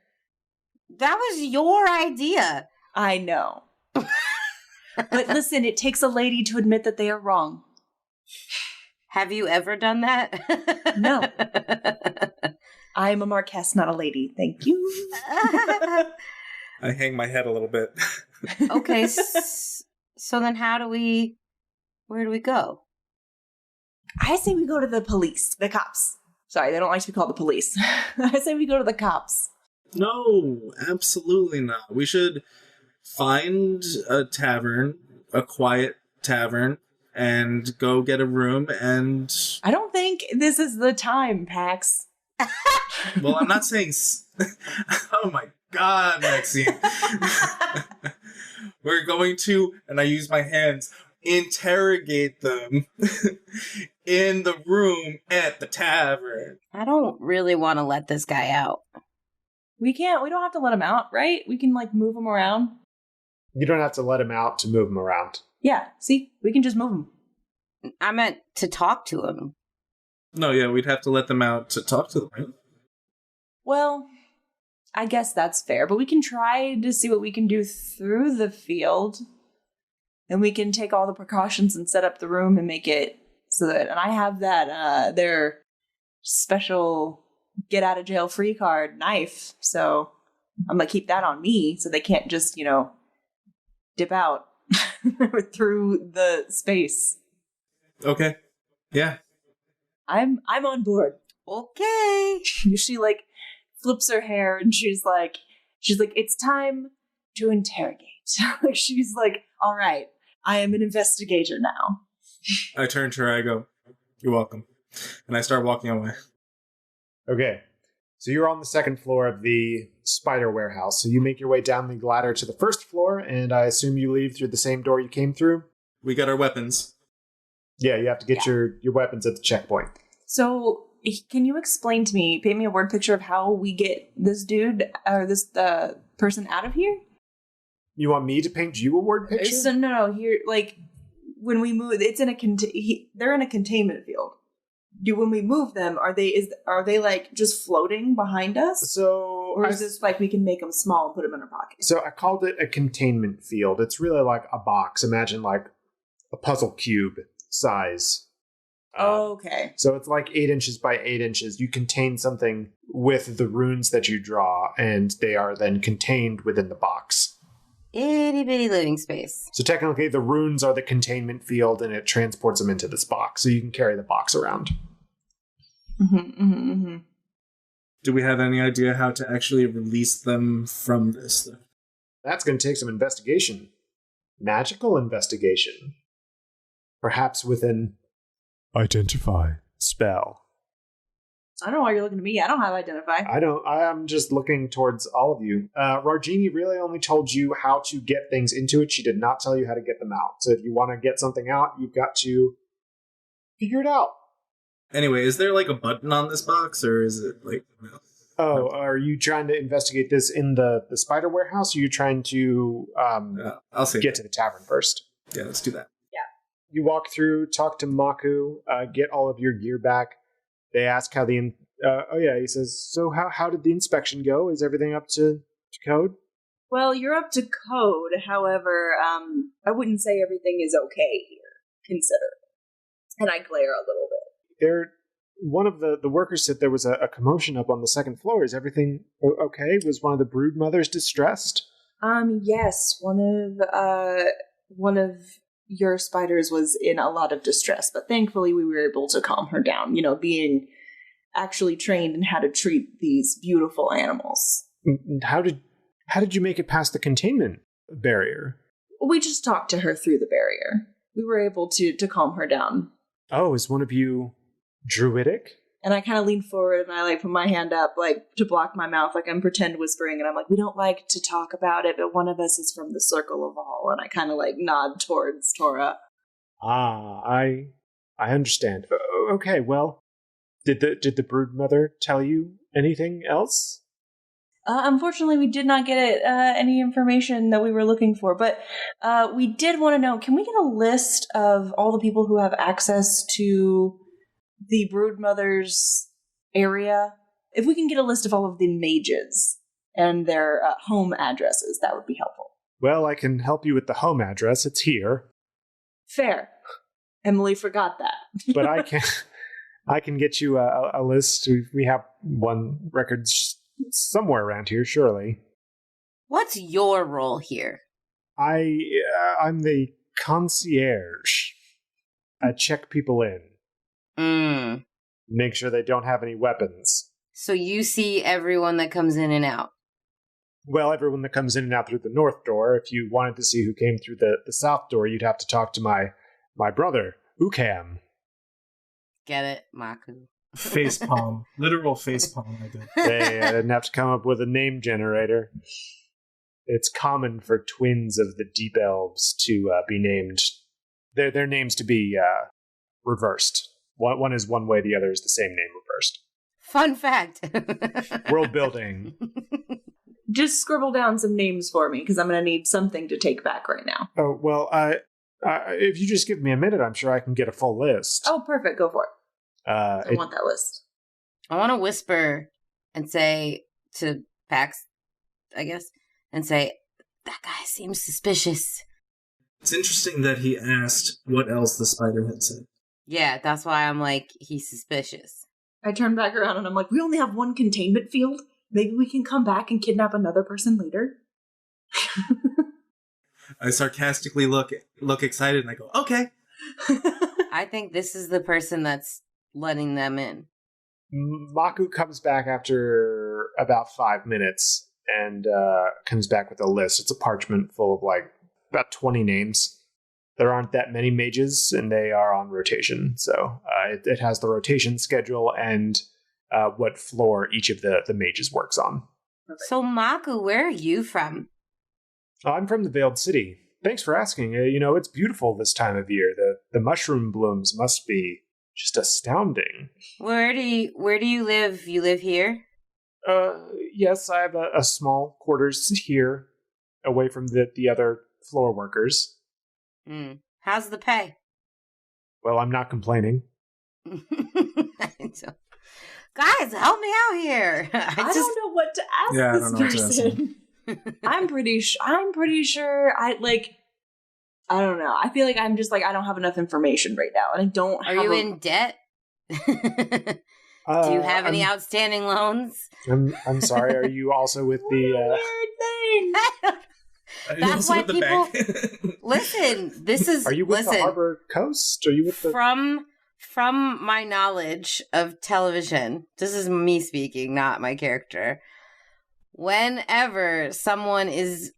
That was your idea. I know. But listen, it takes a lady to admit that they are wrong. Have you ever done that? No. I am a Marquess, not a lady. Thank you. I hang my head a little bit. Okay, so then where do we go? I say we go to the police, the cops. Sorry, they don't like to be called the police. I say we go to the cops. No, absolutely not. We should find a tavern, a quiet tavern, and go get a room and... I don't think this is the time, Pax. Well, I'm not saying... Oh my god, Maxine. We're going to, and I use my hands, interrogate them in the room at the tavern. I don't really want to let this guy out. We don't have to let him out, right? We can, like, move him around. You don't have to let him out to move him around. Yeah, see? We can just move him. I meant to talk to him. No, yeah, we'd have to let them out to talk to them, right? Well, I guess that's fair, but we can try to see what we can do through the field. And we can take all the precautions and set up the room and make it so that... And I have that, their special get-out-of-jail-free card knife, so I'm going to keep that on me so they can't just, dip out through the space. Okay. Yeah. I'm on board. Okay. She like flips her hair and she's like, it's time to interrogate. She's like, all right, I am an investigator now. I turn to her, I go, you're welcome. And I start walking away. Okay. So you're on the second floor of the spider warehouse. So you make your way down the ladder to the first floor, and I assume you leave through the same door you came through? We got our weapons. Yeah, you have to get your weapons at the checkpoint. So, can you explain to me, paint me a word picture of how we get this dude, or this person out of here? You want me to paint you a word picture? So, no, here, like, when we move, it's in they're in a containment field. When we move them, are they like just floating behind us? So, or is this like we can make them small and put them in our pockets? So I called it a containment field. It's really like a box. Imagine like a puzzle cube size. Okay. So it's like 8 inches by 8 inches. You contain something with the runes that you draw, and they are then contained within the box. Itty bitty living space. So technically, the runes are the containment field, and it transports them into this box, so you can carry the box around. Do we have any idea how to actually release them from this? That's going to take some investigation. Magical investigation. Perhaps with an identify spell. I don't know why you're looking at me. I don't have identify. I'm just looking towards all of you. Rargini really only told you how to get things into it. She did not tell you how to get them out. So if you want to get something out, you've got to figure it out. Anyway, is there like a button on this box, or is it like... Oh, are you trying to investigate this in the spider warehouse, or are you trying to I'll say get to the tavern first? Yeah, let's do that. Yeah. You walk through, talk to Maku, get all of your gear back. They ask how he says, so how did the inspection go? Is everything up to code? Well, you're up to code. However, I wouldn't say everything is okay here, consider. And I glare a little bit. One of the workers said there was a commotion up on the second floor. Is everything okay? Was one of the brood mothers distressed? Yes. One of your spiders was in a lot of distress, but thankfully we were able to calm her down, being actually trained in how to treat these beautiful animals. How did you make it past the containment barrier? We just talked to her through the barrier. We were able to calm her down. Oh, is one of you druidic? And I kind of lean forward and I put my hand up to block my mouth, I'm pretend whispering, and I'm like, we don't like to talk about it, but one of us is from the Circle of All, and I kind of nod towards Tora. I understand. Okay, well, did the brood mother tell you anything else? Unfortunately, we did not get any information that we were looking for, but we did want to know, can we get a list of all the people who have access to the broodmother's area? If we can get a list of all of the mages and their home addresses, that would be helpful. Well, I can help you with the home address. It's here. Fair. Emily forgot that. But I can get you a list. We have one record somewhere around here, surely. What's your role here? I'm the concierge. I check people in. Make sure they don't have any weapons. So you see everyone that comes in and out? Well, everyone that comes in and out through the north door. If you wanted to see who came through the south door, you'd have to talk to my brother, Ukam. Get it, Maku? Facepalm. Literal facepalm, I did. I didn't have to come up with a name generator. It's common for twins of the deep elves to be named. Their names to be reversed. One is one way, the other is the same name reversed. Fun fact. World building. Just scribble down some names for me, because I'm going to need something to take back right now. Oh, well, if you just give me a minute, I'm sure I can get a full list. Oh, perfect. Go for it. I want that list. I want to whisper and say to Pax, I guess, and say, that guy seems suspicious. It's interesting that he asked what else the spider had said. Yeah, that's why I'm like, he's suspicious. I turn back around and I'm like, we only have one containment field. Maybe we can come back and kidnap another person later. I sarcastically look excited and I go, okay. I think this is the person that's letting them in. Maku comes back after about 5 minutes and comes back with a list. It's a parchment full of about 20 names. There aren't that many mages, and they are on rotation. So it has the rotation schedule and what floor each of the mages works on. So, Maku, where are you from? I'm from the Veiled City. Thanks for asking. It's beautiful this time of year. The mushroom blooms must be just astounding. Where do you live? You live here? Yes, I have a small quarters here, away from the other floor workers. How's the pay? Well, I'm not complaining. Guys, help me out here. I don't know what to ask this person. I'm pretty sure I don't know. I feel like I'm just I don't have enough information right now, and I don't. Are you in debt? Do you have any outstanding loans? I'm sorry. Are you also with the weird thing? That's why people listen. This is. Are you with the Harbor Coast? Are you with the From my knowledge of television, this is me speaking, not my character. Whenever someone is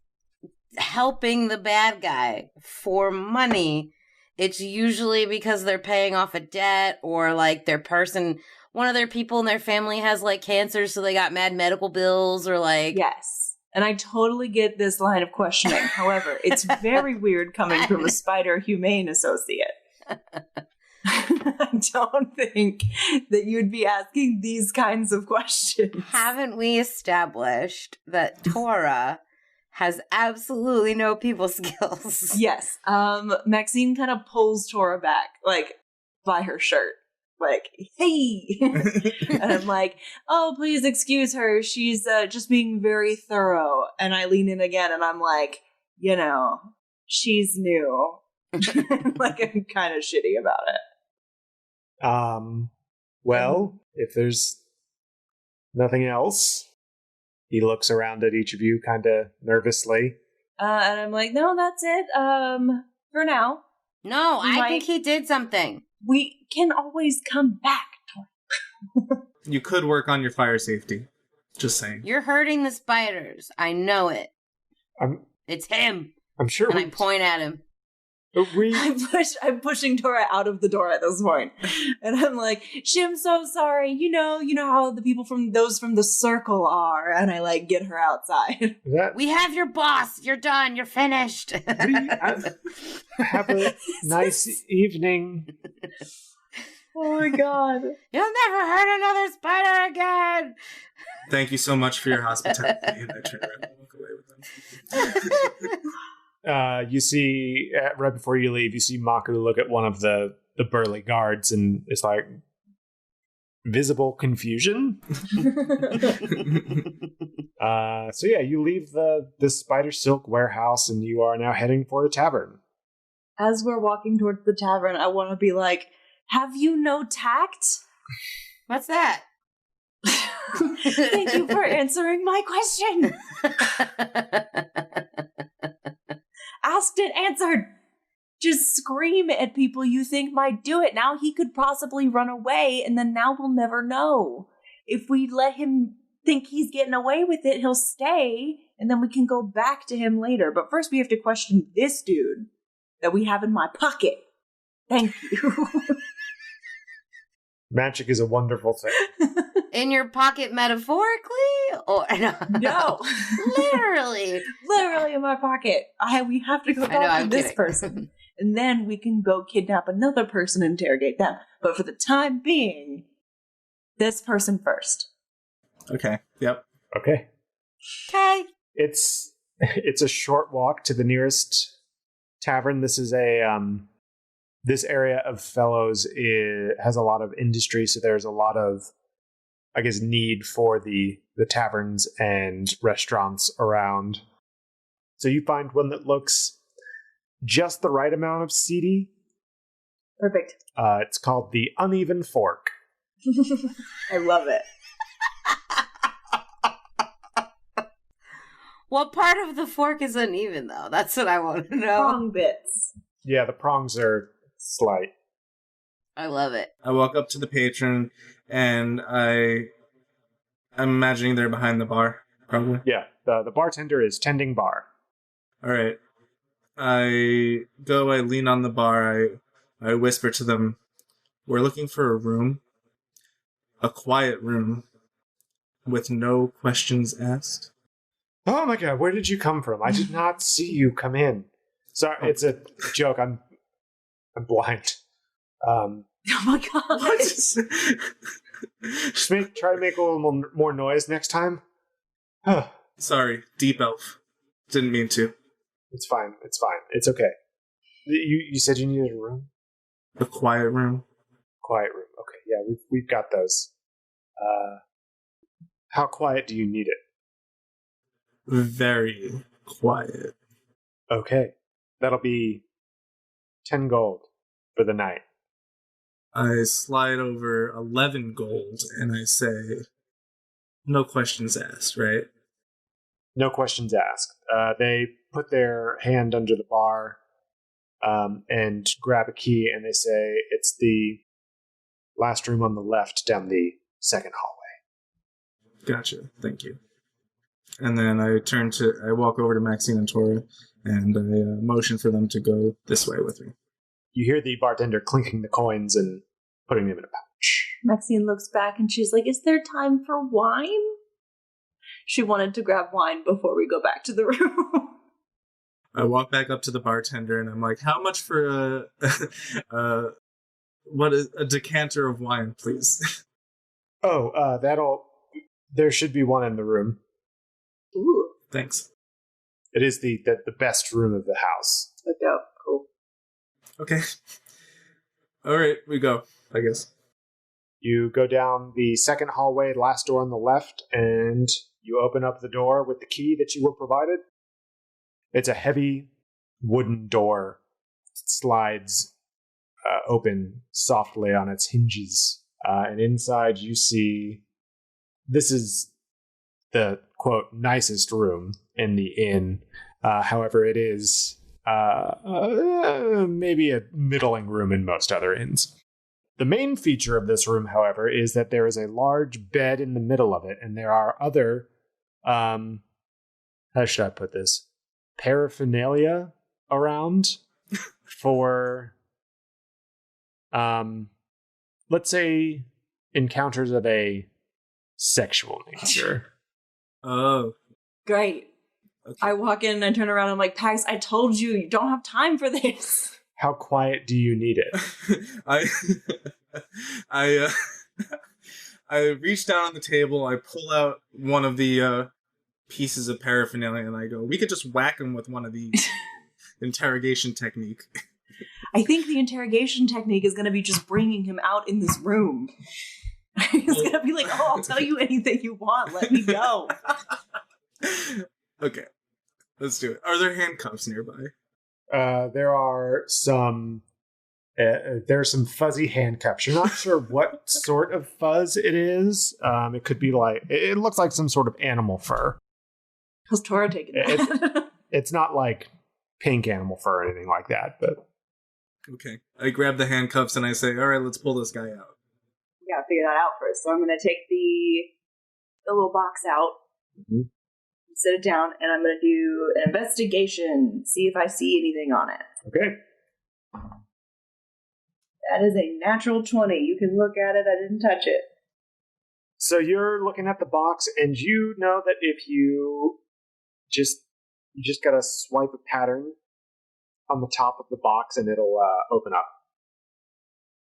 helping the bad guy for money, it's usually because they're paying off a debt or one of their people in their family has cancer, so they got mad medical bills or Yes. And I totally get this line of questioning. However, it's very weird coming from a spider humane associate. I don't think that you'd be asking these kinds of questions. Haven't we established that Tora has absolutely no people skills? Yes. Maxine kind of pulls Tora back, by her shirt. Hey! And I'm like, oh, please excuse her. She's just being very thorough. And I lean in again and I'm like, she's new. I'm kind of shitty about it. Well, if there's nothing else, he looks around at each of you kind of nervously. And I'm like, no, that's it. For now. No, I think he did something. We can always come back. You could work on your fire safety. Just saying. You're hurting the spiders. I know it. It's him. I'm sure. And I point at him. I'm pushing Tora out of the door at this point, and I'm like, "I'm so sorry. You know how the people from the circle are." And I get her outside. We have your boss. You're done. You're finished. Have a nice evening. Oh my god! You'll never hurt another spider again. Thank you so much for your hospitality. And I turn around and walk away with them. You see, right before you leave, you see Maku look at one of the burly guards, and it's visible confusion. So yeah, you leave the spider silk warehouse, and you are now heading for a tavern. As we're walking towards the tavern, I want to be like, have you no tact? What's that? Thank you for answering my question. Asked and answered. Just scream at people you think might do it. Now he could possibly run away, and then now we'll never know. If we let him think he's getting away with it, he'll stay, and then we can go back to him later. But first we have to question this dude that we have in my pocket. Thank you. Magic is a wonderful thing. In your pocket metaphorically? Or no. Literally. Literally in my pocket. We have to go talk to this person. And then we can go kidnap another person and interrogate them. But for the time being, this person first. Okay. Yep. Okay. Okay. It's a short walk to the nearest tavern. This is this area of Fellows has a lot of industry, so there's a lot of, I guess, need for the taverns and restaurants around. So you find one that looks just the right amount of seedy. Perfect. It's called the Uneven Fork. I love it. What part of the fork is uneven, though? That's what I want to know. Prong bits. Yeah, the prongs are slight. I love it. I walk up to the patron, and I'm imagining they're behind the bar, probably. Yeah, the bartender is tending bar. All right. I lean on the bar, I whisper to them, we're looking for a room. a quiet room with no questions asked. Oh my god, where did you come from? I did not see you come in. Sorry, it's a joke. I'm blind. Oh my god. Just try to make a little more noise next time. Sorry, deep elf. Didn't mean to. It's fine. It's fine. It's okay. You said you needed a room? A quiet room. Quiet room. Okay, yeah, we've got those. How quiet do you need it? Very quiet. Okay, that'll be 10 gold for the night. I slide over 11 gold and I say, no questions asked, right? No questions asked. They put their hand under the bar and grab a key, and they say, it's the last room on the left down the second hallway. Gotcha. Thank you. And then I walk over to Maxine and Tora, and I motion for them to go this way with me. You hear the bartender clinking the coins and putting them in a pouch. Maxine looks back and she's like, is there time for wine? She wanted to grab wine before we go back to the room. I walk back up to the bartender and I'm like, how much for what is a decanter of wine, please? There should be one in the room. Ooh. Thanks. It is the best room of the house. Okay, cool. Okay. All right, we go, I guess. You go down the second hallway, last door on the left, and you open up the door with the key that you were provided. It's a heavy wooden door. It slides open softly on its hinges. And inside you see, this is the, quote, nicest room in the inn. However, it is maybe a middling room in most other inns. The main feature of this room, however, is that there is a large bed in the middle of it, and there are other, how should I put this, paraphernalia around for, let's say, encounters of a sexual nature. Oh. Great. Okay. I walk in and I turn around and I'm like, Pax, I told you don't have time for this. How quiet do you need it? I reach down on the table, I pull out one of the pieces of paraphernalia and I go, we could just whack him with one of these. Interrogation technique. I think the interrogation technique is going to be just bringing him out in this room. He's going to be like, oh, I'll tell you anything you want. Let me go. Okay, let's do it. Are there handcuffs nearby? There are some fuzzy handcuffs. You're not sure what sort of fuzz it is. It could be like, it looks like some sort of animal fur. How's Tora taking that? It's not like pink animal fur or anything like that, but... Okay. I grab the handcuffs and I say, all right, let's pull this guy out. We gotta figure that out first. So I'm gonna take the little box out, sit it down, and I'm gonna do an investigation, see if I see anything on it. Okay. That is a natural 20. You can look at it. I didn't touch it. So you're looking at the box, and you know that if you just gotta swipe a pattern on the top of the box, and it'll open up.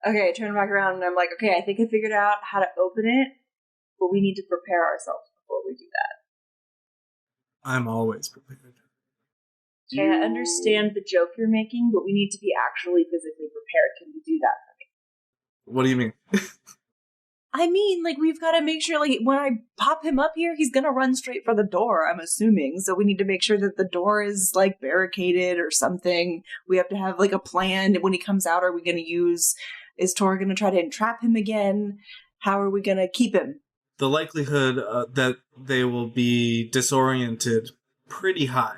Okay, I turn back around, and I'm like, okay, I think I figured out how to open it, but we need to prepare ourselves before we do that. I'm always prepared. Okay, I understand the joke you're making, but we need to be actually physically prepared. Can you do that for me? What do you mean? I mean, like, we've got to make sure, like, when I pop him up here, he's going to run straight for the door, I'm assuming. So we need to make sure that the door is, like, barricaded or something. We have to have, like, a plan. When he comes out, are we going to use... Is Tor going to try to entrap him again? How are we going to keep him? The likelihood that they will be disoriented pretty high.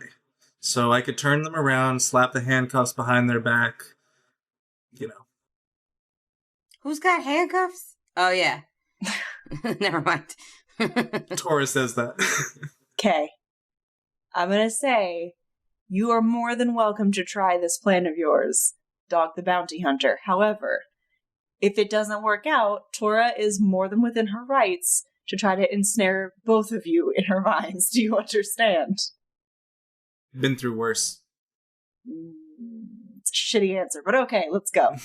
So I could turn them around, slap the handcuffs behind their back, you know. Who's got handcuffs? Oh, yeah. Never mind. Tora says that. Okay. I'm going to say, you are more than welcome to try this plan of yours, Dog the Bounty Hunter. However, if it doesn't work out, Tora is more than within her rights to try to ensnare both of you in her minds. Do you understand? Been through worse. It's a shitty answer, but okay, let's go.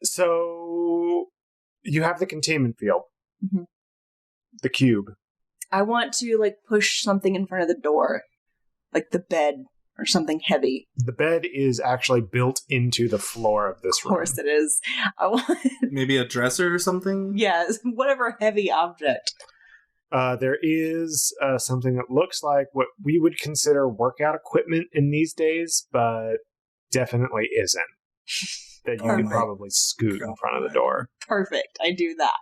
So, you have the containment field. Mhm. The cube. I want to, like, push something in front of the door. Like the bed or something heavy. The bed is actually built into the floor of this Of room. course it is. I want... Maybe a dresser or something? yeah, whatever heavy object. There is something that looks like what we would consider workout equipment in these days, but definitely isn't. That you could probably scoot in front of the door. Perfect. I do that.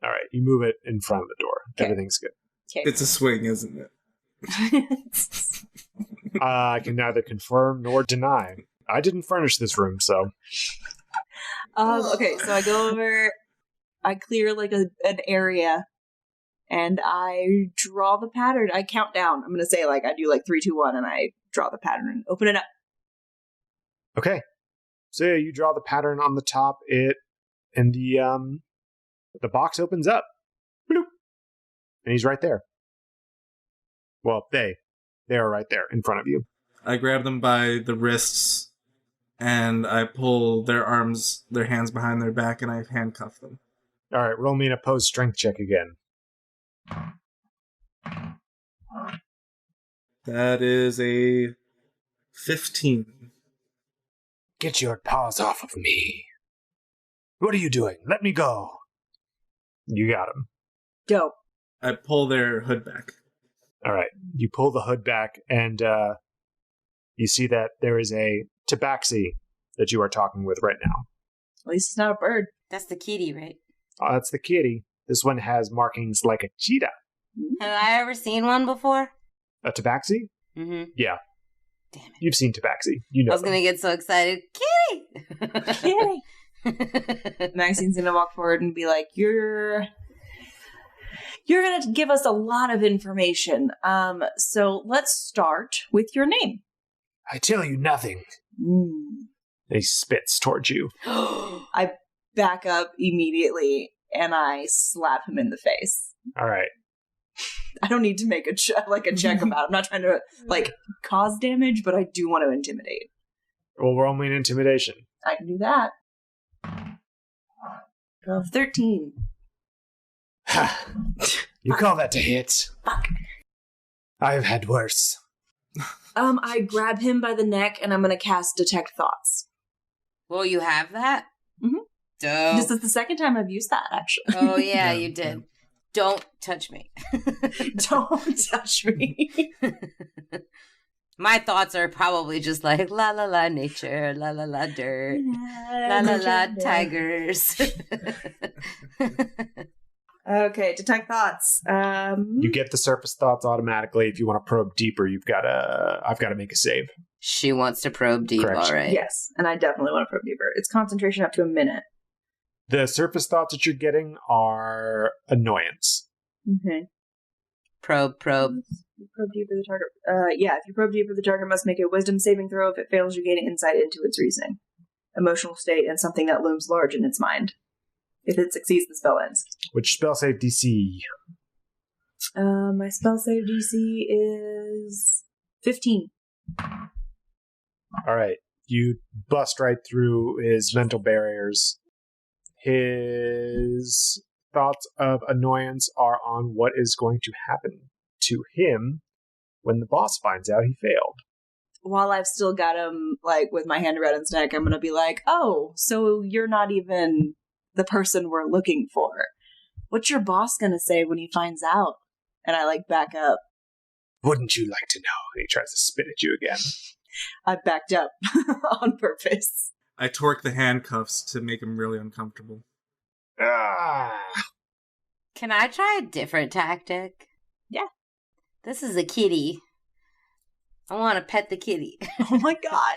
All right, you move it in front of the door. Okay. Everything's good. Okay. It's a swing, isn't it? I can neither confirm nor deny. I didn't furnish this room, so... Okay, so I go over, I clear like an area, and I draw the pattern. I count down. I'm going to say like, I do like 3, 2, 1, and I draw the pattern and open it up. Okay. So yeah, you draw the pattern on the top, and the box opens up. Bloop. And he's right there. Well, they are right there in front of you. I grab them by the wrists, and I pull their hands behind their back, and I handcuff them. All right, roll me an opposed strength check again. That is a 15. Get your paws off of me. What are you doing? Let me go. You got him. Dope. I pull their hood back. All right. You pull the hood back, and you see that there is a tabaxi that you are talking with right now. At least it's not a bird. That's the kitty, right? That's the kitty. This one has markings like a cheetah. Have I ever seen one before? A tabaxi? Mm-hmm. Yeah. Damn it. You've seen tabaxi. You know I was going to get so excited. Kitty! Kitty! Maxine's going to walk forward and be like, You're going to give us a lot of information. So let's start with your name. I tell you nothing. And he spits towards you. I back up immediately and I slap him in the face. All right. I don't need to make a check about it. I'm not trying to cause damage, but I do want to intimidate. Well, roll me an intimidation. I can do that. 13. Ha! You call that a hit? Fuck. I've had worse. I grab him by the neck and I'm going to cast Detect Thoughts. Well, you have that? Mm-hmm. Dope. This is the second time I've used that, actually. Oh, yeah, you did. Don't touch me. Don't touch me. My thoughts are probably just like, la la la nature, la la la dirt, la la la tigers. Okay, Detect Thoughts. You get the surface thoughts automatically. If you want to probe deeper, I've got to make a save. She wants to probe deep, Correct. all right. Yes, and I definitely want to probe deeper. It's concentration up to a minute. The surface thoughts that you're getting are annoyance. Okay. Probe. You probe deeper, the target. If you probe deeper, the target must make a wisdom saving throw. If it fails, you gain insight into its reasoning, emotional state, and something that looms large in its mind. If it succeeds, the spell ends. Which spell save DC? My spell save DC is 15. All right. You bust right through his mental barriers. His thoughts of annoyance are on what is going to happen to him when the boss finds out he failed. While I've still got him, with my hand around his neck, I'm going to be like, oh, so you're not even the person we're looking for. What's your boss going to say when he finds out? And I, back up. Wouldn't you like to know? And he tries to spit at you again. I backed up on purpose. I torque the handcuffs to make him really uncomfortable. Ah! Can I try a different tactic? Yeah. This is a kitty. I want to pet the kitty. Oh my god.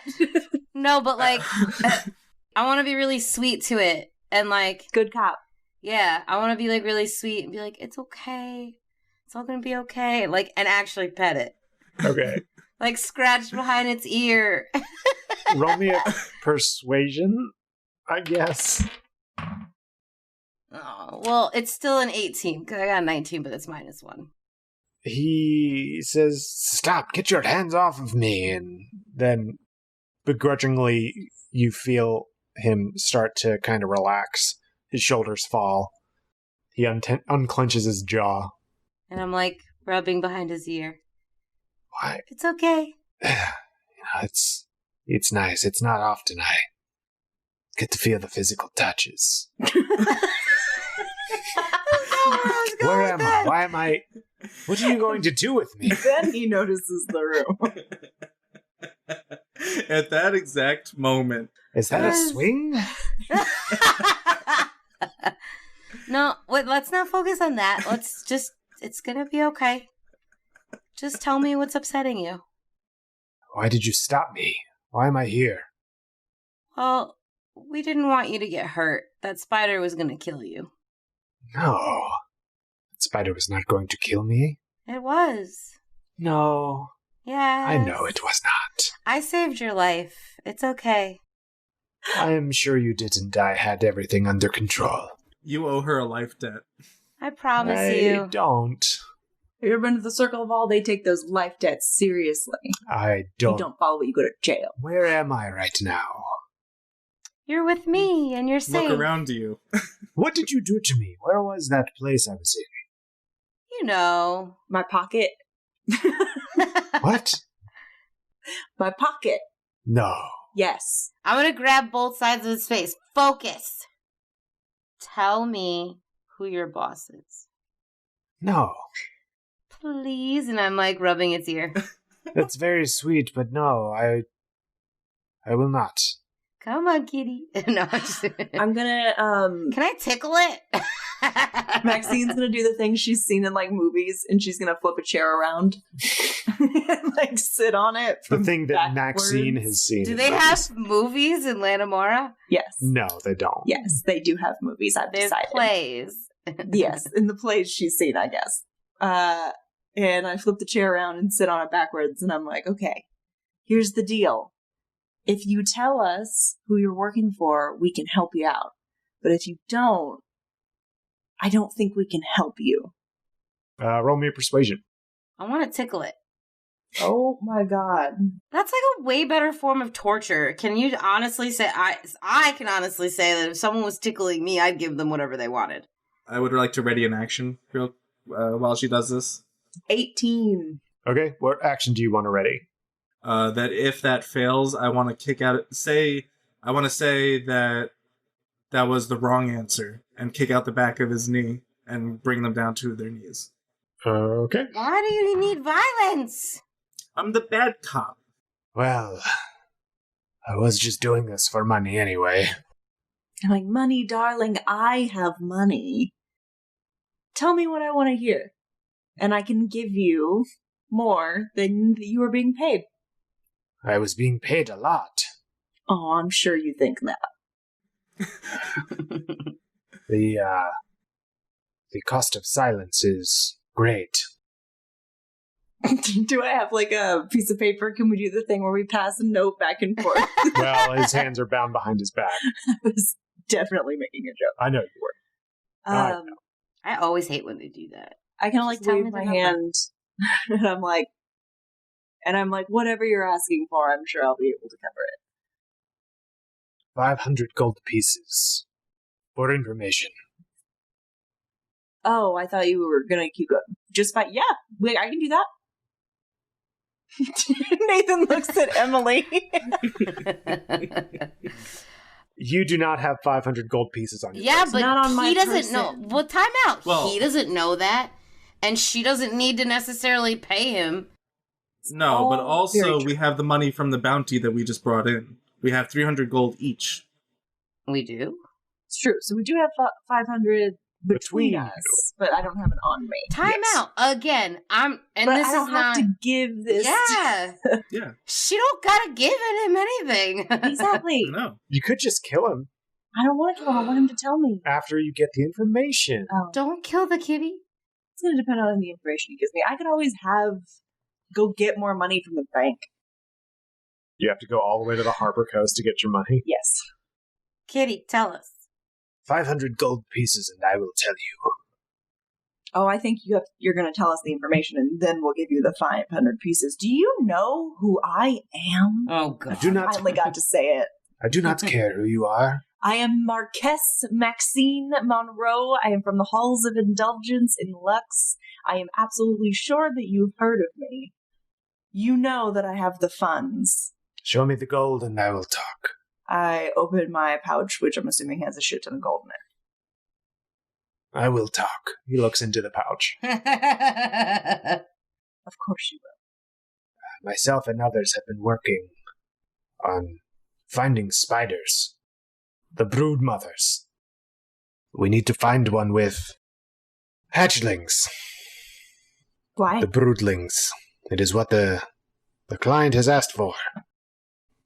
No, but I want to be really sweet to it. And good cop. Yeah, I want to be really sweet and be like, it's okay. It's all going to be okay. And actually pet it. Okay. Scratch behind its ear. Roll me a persuasion. I guess. Oh, well, it's still an 18, because I got a 19, but it's -1. He says, "Stop, get your hands off of me." And then begrudgingly, you feel him start to kind of relax. His shoulders fall. He unclenches his jaw. And I'm like rubbing behind his ear. Why? It's okay. It's nice. It's not often I get to feel the physical touches. Where am I? Why am I? What are you going to do with me? Then he notices the room. At that exact moment. Is that a swing? No, wait, let's not focus on that. It's gonna be okay. Just tell me what's upsetting you. Why did you stop me? Why am I here? Well, we didn't want you to get hurt. That spider was gonna kill you. No. That spider was not going to kill me. It was. No. Yeah. I know it was not. I saved your life. It's okay. I am sure you didn't. I had everything under control. You owe her a life debt. I promise I you. don't. Have you ever been to the Circle of All? They take those life debts seriously. I You don't. don't follow it, you go to jail. Where am I right now? You're with me and you're safe. Look around you. What did you do to me? Where was that place I was in? You know. My pocket. What? My pocket. No. Yes. I'm gonna grab both sides of his face. Focus. Tell me who your boss is. No. Please. And I'm like rubbing its ear. That's very sweet, but no, I will not. Come on, kitty. No, I'm just... I'm gonna, Can I tickle it? Maxine's gonna do the thing she's seen in, like, movies, and she's gonna flip a chair around and, like, sit on it The from thing that backwards. Maxine has seen. Do in they movies. have movies in Lanamora? Yes. No, they don't. Yes, they do have movies, I've There's decided. plays. Yes, in the plays she's seen, I guess. And I flip the chair around and sit on it backwards, and I'm like, okay, here's the deal. If you tell us who you're working for, we can help you out. But if you don't, I don't think we can help you. Roll me a persuasion. I want to tickle it. Oh my god. That's like a way better form of torture. Can you honestly say, I can honestly say that if someone was tickling me, I'd give them whatever they wanted. I would like to ready an action while she does this. 18. Okay, what action do you want to ready? That if that fails, I want to kick out. I want to say that that was the wrong answer and kick out the back of his knee and bring them down to their knees. Okay. Why do you need violence? I'm the bad cop. Well, I was just doing this for money anyway. I'm like, money, darling, I have money. Tell me what I want to hear. And I can give you more than you are being paid. I was being paid a lot. Oh, I'm sure you think that. The cost of silence is great. Do I have like a piece of paper? Can we do the thing where we pass a note back and forth? Well, his hands are bound behind his back. I was definitely making a joke. I know you were. I know. I always hate when they do that. I kind of like Just tell me wave the my number. hand, and I'm like, whatever you're asking for, I'm sure I'll be able to cover it. 500 gold pieces. For information. Oh, I thought you were gonna keep going. Just fine. Yeah, wait, I can do that. Nathan looks at Emily. You do not have 500 gold pieces on you. Yeah, but not on my he doesn't person. know. Well, time out. Well- He doesn't know that. And she doesn't need to necessarily pay him. No, but Oh, also very true. we have the money from the bounty that we just brought in. We have 300 gold each. We do? It's true. So we do have 500 between Between us, but I don't have it on me. Time Yes. out. Again, but But this I don't is have not. to give this. Yeah. Yeah, She don't gotta give him anything. Exactly. no. You could just kill him I don't want to kill him. I want him to tell me. after you get the information. Oh, Don't kill the kitty. it's going to depend on the information he gives me. I could always go get more money from the bank. You have to go all the way to the Harbor Coast to get your money. Yes. Kitty, tell us. 500 gold pieces, and I will tell you. Oh, I think you're going to tell us the information, and then we'll give you the 500 pieces. Do you know who I am? Oh, God. I do not. I finally got to say it. I do not care who you are. I am Marquess Maxine Monroe. I am from the Halls of Indulgence in Lux. I am absolutely sure that you've heard of me. You know that I have the funds. Show me the gold, and I will talk. I open my pouch, which I'm assuming has a shit ton of gold in it. I will talk. He looks into the pouch. Of course you will. Myself and others have been working on finding spiders. The brood mothers. We need to find one with hatchlings. Why? The broodlings. It is what the client has asked for.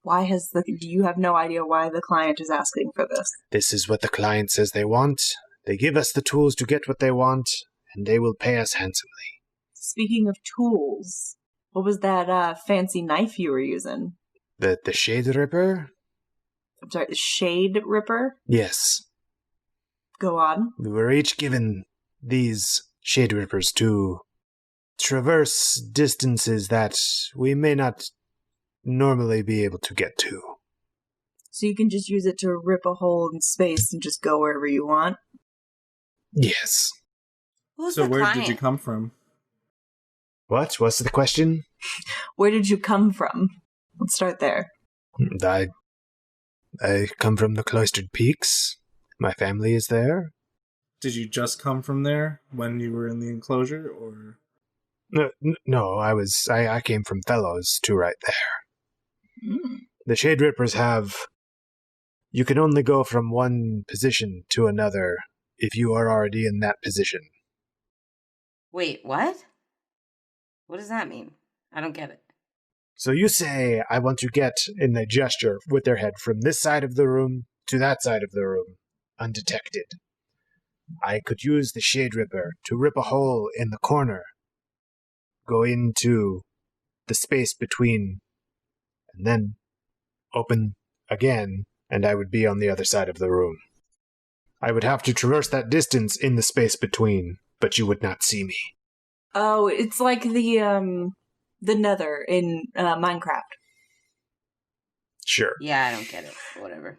Do you have no idea why the client is asking for this? This is what the client says they want. They give us the tools to get what they want, and they will pay us handsomely. Speaking of tools, what was that fancy knife you were using? The Shade Ripper? I'm sorry, the Shade Ripper? Yes. Go on. We were each given these Shade Rippers to traverse distances that we may not normally be able to get to. So you can just use it to rip a hole in space and just go wherever you want? Yes. Who's So the where client? did you come from? What? What's the question? Where did you come from? Let's start there. I come from the Cloistered Peaks. My family is there. Did you just come from there when you were in the enclosure, or? No, I came from Fellows to right there. Mm. The Shade Rippers have... You can only go from one position to another if you are already in that position. Wait, what? What does that mean? I don't get it. So you say, I want to get, in the gesture with their head, from this side of the room to that side of the room, undetected. I could use the Shade Ripper to rip a hole in the corner, go into the space between, and then open again, and I would be on the other side of the room. I would have to traverse that distance in the space between, but you would not see me. Oh, it's like the Nether in Minecraft. Sure. Yeah, I don't get it. Whatever.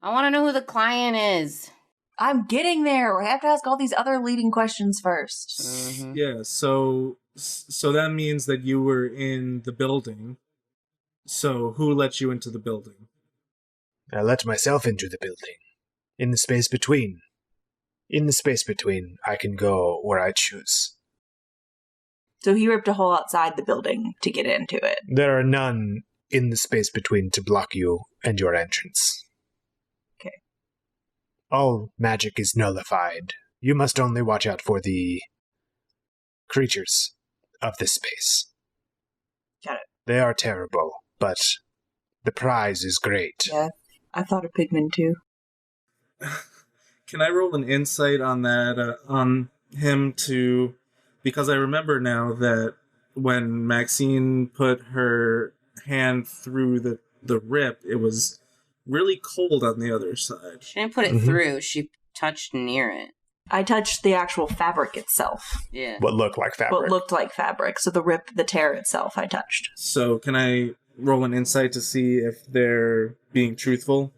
I want to know who the client is. I'm getting there. I have to ask all these other leading questions first. Mm-hmm. Yeah, so that means that you were in the building. So who let you into the building? I let myself into the building. In the space between. In the space between, I can go where I choose. So he ripped a hole outside the building to get into it. There are none in the space between to block you and your entrance. Okay. All magic is nullified. You must only watch out for the creatures of this space. Got it. They are terrible, but the prize is great. Yeah, I thought of Pigman too. Can I roll an insight on that, on him to... Because I remember now that when Maxine put her hand through the rip, it was really cold on the other side. She didn't put it through. She touched near it. I touched the actual fabric itself. Yeah. What looked like fabric. What looked like fabric. So the tear itself I touched. So can I roll an insight to see if they're being truthful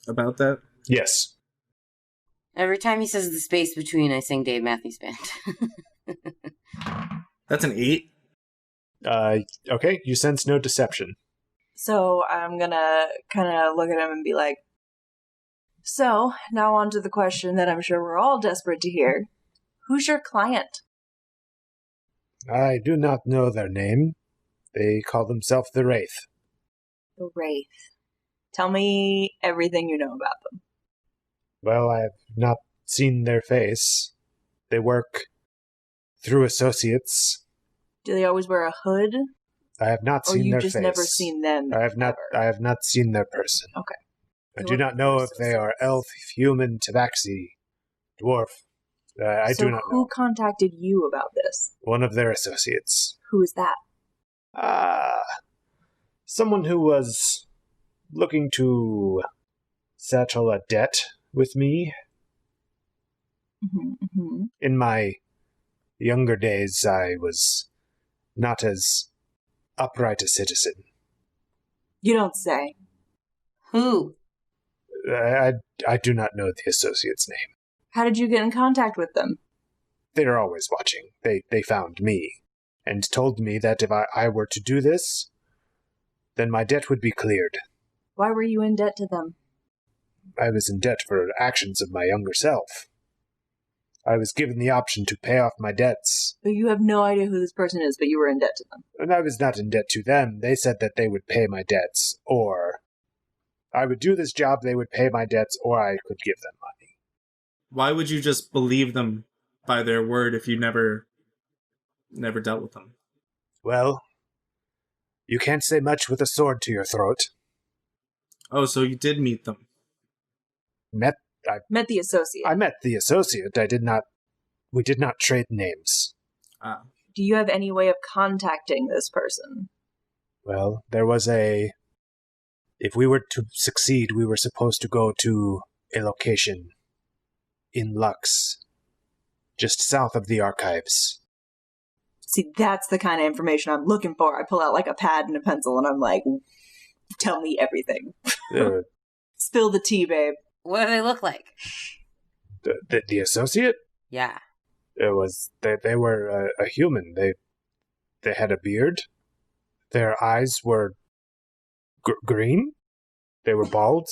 about that? Yes. Every time he says the space between, I sing Dave Matthews Band. That's an 8. Okay, you sense no deception. So I'm gonna kind of look at him and be like, so now on to the question that I'm sure we're all desperate to hear. Who's your client? I do not know their name. They call themselves the Wraith. The Wraith. Tell me everything you know about them. Well, I have not seen their face. They work through associates. Do they always wear a hood? I have not Or seen you their just face. never seen them? I have not. ever? I have not seen their person. Okay. I They do work not know through if they are elf, human, tabaxi, dwarf. I So do not who know. contacted you about this? One of their associates. Who is that? Someone who was looking to settle a debt with me. In my younger days, I was not as upright a citizen. You don't say. Who? I do not know the associate's name. How did you get in contact with them? They are always watching. They found me and told me that if I were to do this, then my debt would be cleared. Why were you in debt to them? I was in debt for actions of my younger self. I was given the option to pay off my debts. But you have no idea who this person is, but you were in debt to them. And I was not in debt to them. They said that they would pay my debts, or I would do this job, they would pay my debts, or I could give them money. Why would you just believe them by their word if you never dealt with them? Well, you can't say much with a sword to your throat. Oh, so you did meet them. Met the associate. I met the associate. We did not trade names. Do you have any way of contacting this person? Well, there was if we were to succeed, we were supposed to go to a location in Lux, just south of the archives. See, that's the kind of information I'm looking for. I pull out like a pad and a pencil and I'm like, tell me everything. Spill the tea, babe. What do they look like? The associate? Yeah. They were a human. They had a beard. Their eyes were green. They were bald.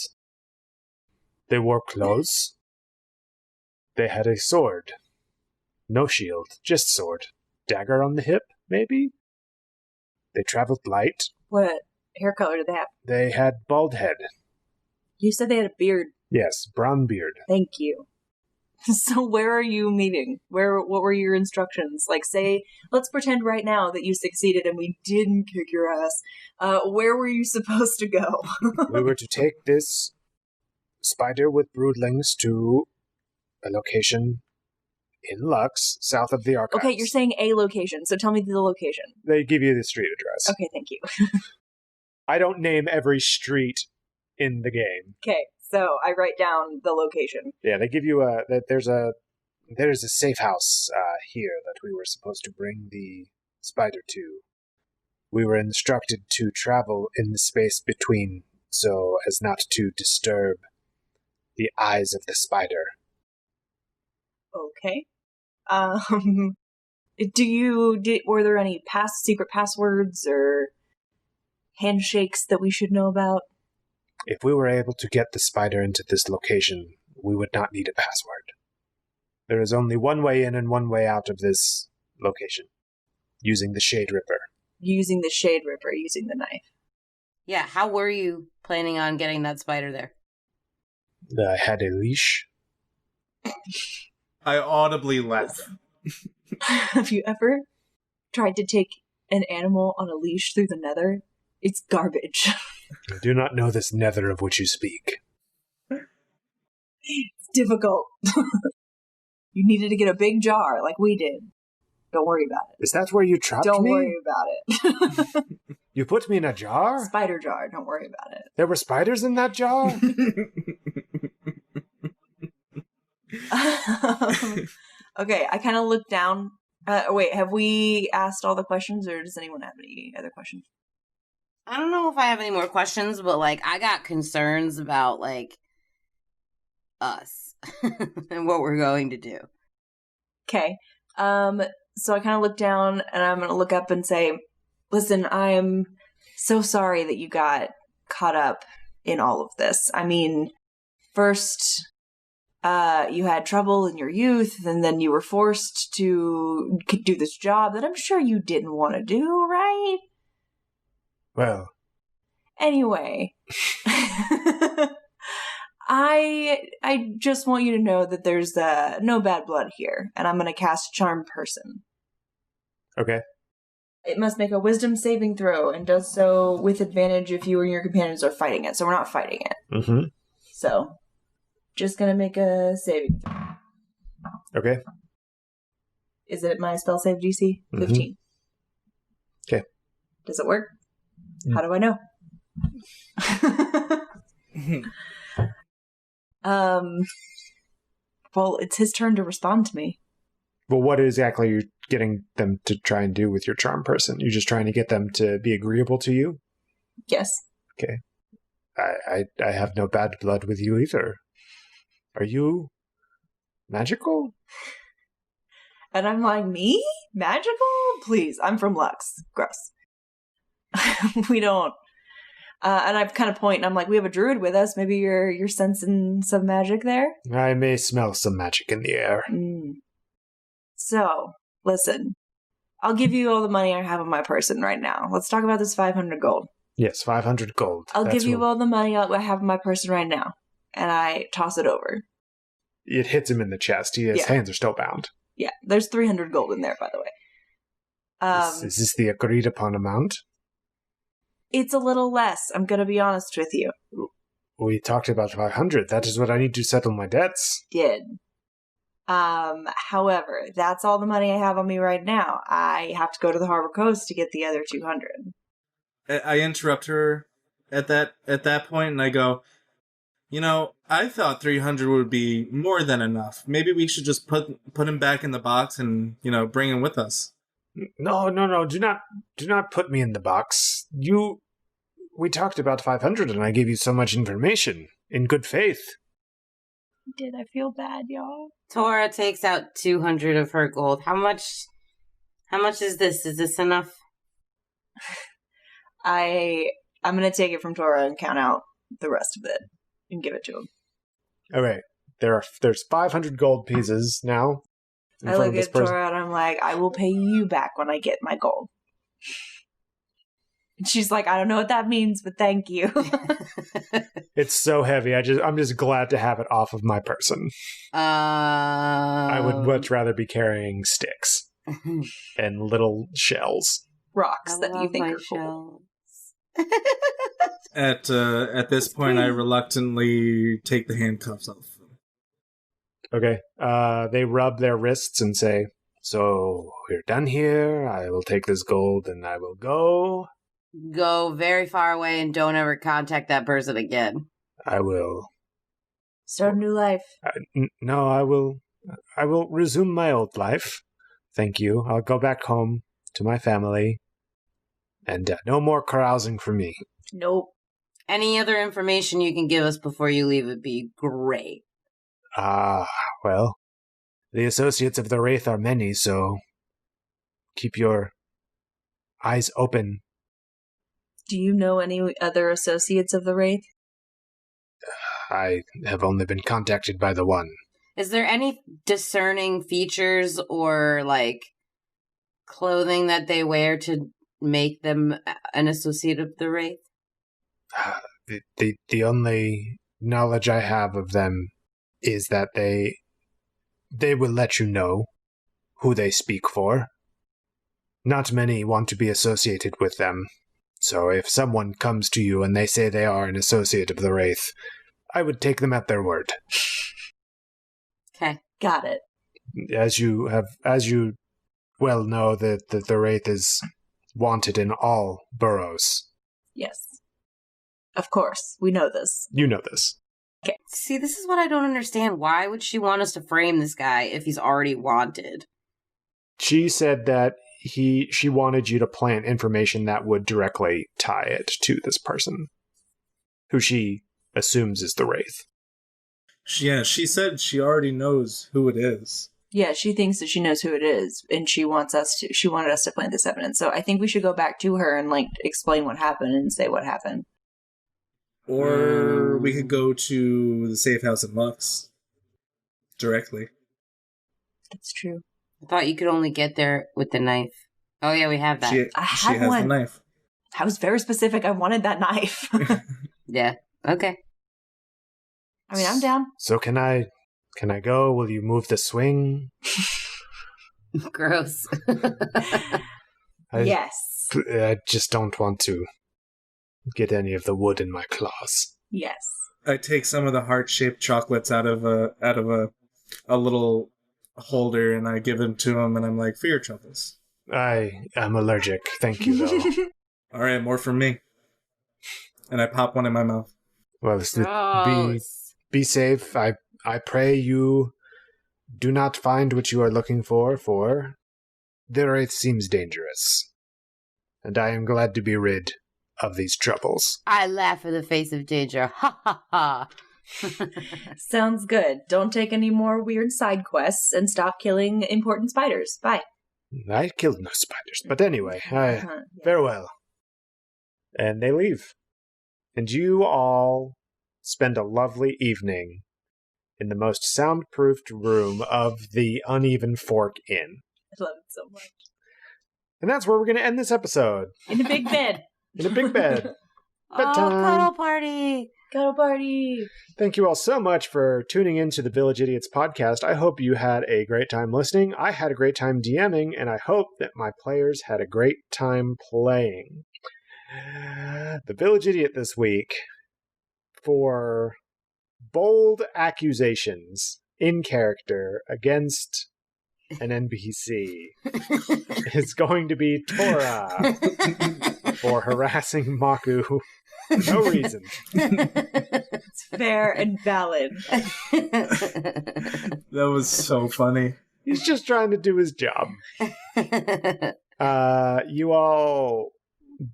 They wore clothes. They had a sword. No shield, just sword. Dagger on the hip, maybe? They traveled light. What hair color did they have? They had bald head. You said they had a beard. Yes, brown beard. Thank you. So where are you meeting? What were your instructions? Like, say, let's pretend right now that you succeeded and we didn't kick your ass. Where were you supposed to go? We were to take this spider with broodlings to a location in Lux, south of the archives. Okay, you're saying a location, so tell me the location. They give you the street address. Okay, thank you. I don't name every street in the game. Okay, so I write down the location. Yeah, they give you there's a safe house here that we were supposed to bring the spider to. We were instructed to travel in the space between so as not to disturb the eyes of the spider. Okay. Were there any secret passwords or handshakes that we should know about? If we were able to get the spider into this location, we would not need a password. There is only one way in and one way out of this location. Using the Shade Ripper. Using the Shade Ripper, using the knife. Yeah, how were you planning on getting that spider there? I had a leash. I audibly laugh. Have you ever tried to take an animal on a leash through the nether? It's garbage. I do not know this nether of which you speak. It's difficult. You needed to get a big jar like we did. Don't worry about it. Is that where you trapped me? Don't worry about it. You put me in a jar? Spider jar. Don't worry about it. There were spiders in that jar? Okay, I kind of looked down. Wait, have we asked all the questions, or does anyone have any other questions? I don't know if I have any more questions, but, I got concerns about, us and what we're going to do. Okay. So I kind of look down, and I'm going to look up and say, listen, I am so sorry that you got caught up in all of this. I mean, first, you had trouble in your youth, and then you were forced to do this job that I'm sure you didn't want to do, right? Well. Anyway, I just want you to know that there's no bad blood here, and I'm going to cast Charm Person. Okay. It must make a wisdom saving throw, and does so with advantage if you and your companions are fighting it, so we're not fighting it. Mm-hmm. So, just going to make a saving throw. Okay. Is it my spell save DC? 15. Okay. Does it work? How do I know? Well, it's his turn to respond to me. Well, what exactly are you getting them to try and do with your charm person? You're just trying to get them to be agreeable to you? Yes. Okay. I have no bad blood with you either. Are you magical? And I'm like, me? Magical? Please, I'm from Lux. Gross. We don't. And I kind of point, and I'm like, we have a druid with us. Maybe you're sensing some magic there? I may smell some magic in the air. So, listen. I'll give you all the money I have on my person right now. Let's talk about this 500 gold. Yes, 500 gold. I'll give you all the money I have on my person right now. And I toss it over. It hits him in the chest. His hands are still bound. Yeah, there's 300 gold in there, by the way. Is this the agreed upon amount? It's a little less, I'm going to be honest with you. We talked about 500. That is what I need to settle my debts. Did. However, that's all the money I have on me right now. I have to go to the Harbor Coast to get the other 200. I interrupt her at that point, and I go, I thought 300 would be more than enough. Maybe we should just put him back in the box and, bring him with us. No. Do not put me in the box. We talked about 500 and I gave you so much information in good faith. Did I feel bad, y'all? Tora takes out 200 of her gold. How much is this? Is this enough? I'm going to take it from Tora and count out the rest of it and give it to him. All right. There's 500 gold pieces now. I look at Tora and I'm like, I will pay you back when I get my gold. And she's like, I don't know what that means, but thank you. It's so heavy. I'm just glad to have it off of my person. I would much rather be carrying sticks and little shells. Rocks that you think are cool. At this point, I reluctantly take the handcuffs off. Okay. They rub their wrists and say, so we're done here. I will take this gold and I will go. Go very far away and don't ever contact that person again. I will. Start a new life. No, I will resume my old life. Thank you. I'll go back home to my family. And no more carousing for me. Nope. Any other information you can give us before you leave would be great. Well, the associates of the Wraith are many, so keep your eyes open. Do you know any other associates of the Wraith? I have only been contacted by the one. Is there any discerning features or, clothing that they wear to make them an associate of the Wraith? The only knowledge I have of them is that they will let you know who they speak for. Not many want to be associated with them. So if someone comes to you and they say they are an associate of the Wraith, I would take them at their word. Okay. Got it. As you well know, that the Wraith is wanted in all boroughs. Yes. Of course. We know this. You know this. Okay. See, this is what I don't understand. Why would she want us to frame this guy if he's already wanted? She said that she wanted you to plant information that would directly tie it to this person, who she assumes is the Wraith. Yeah, she said she already knows who it is. Yeah, she thinks that she knows who it is, and she wanted us to plant this evidence. So I think we should go back to her and explain what happened and say what happened. Or we could go to the safe house in Lux directly. That's true. I thought you could only get there with the knife. Oh yeah, we have that. She has the knife. I was very specific. I wanted that knife. Yeah. Okay. I mean, I'm down. So can I go? Will you move the swing? Gross. Yes. I just don't want to get any of the wood in my claws. Yes. I take some of the heart-shaped chocolates out of a little holder and I give them to him and I'm like, for your troubles. I am allergic. Thank you, though. All right, more from me. And I pop one in my mouth. Well, be safe. I pray you do not find what you are looking for the wraith seems dangerous. And I am glad to be rid of these troubles. I laugh in the face of danger. Ha ha ha. Sounds good. Don't take any more weird side quests and stop killing important spiders. Bye. I killed no spiders, but anyway, farewell. And they leave. And you all spend a lovely evening in the most soundproofed room of the Uneven Fork Inn. I love it so much. And that's where we're going to end this episode. In a big bed. In a big bed. Oh, Bedtime. cuddle party. Cuddle party. Thank you all so much for tuning in to the Village Idiots podcast. I hope you had a great time listening. I had a great time DMing, and I hope that my players had a great time playing. The Village Idiot this week, for bold accusations in character against an NPC, is going to be Tora for harassing Maku. No reason. It's fair and valid. That was so funny. He's just trying to do his job. You all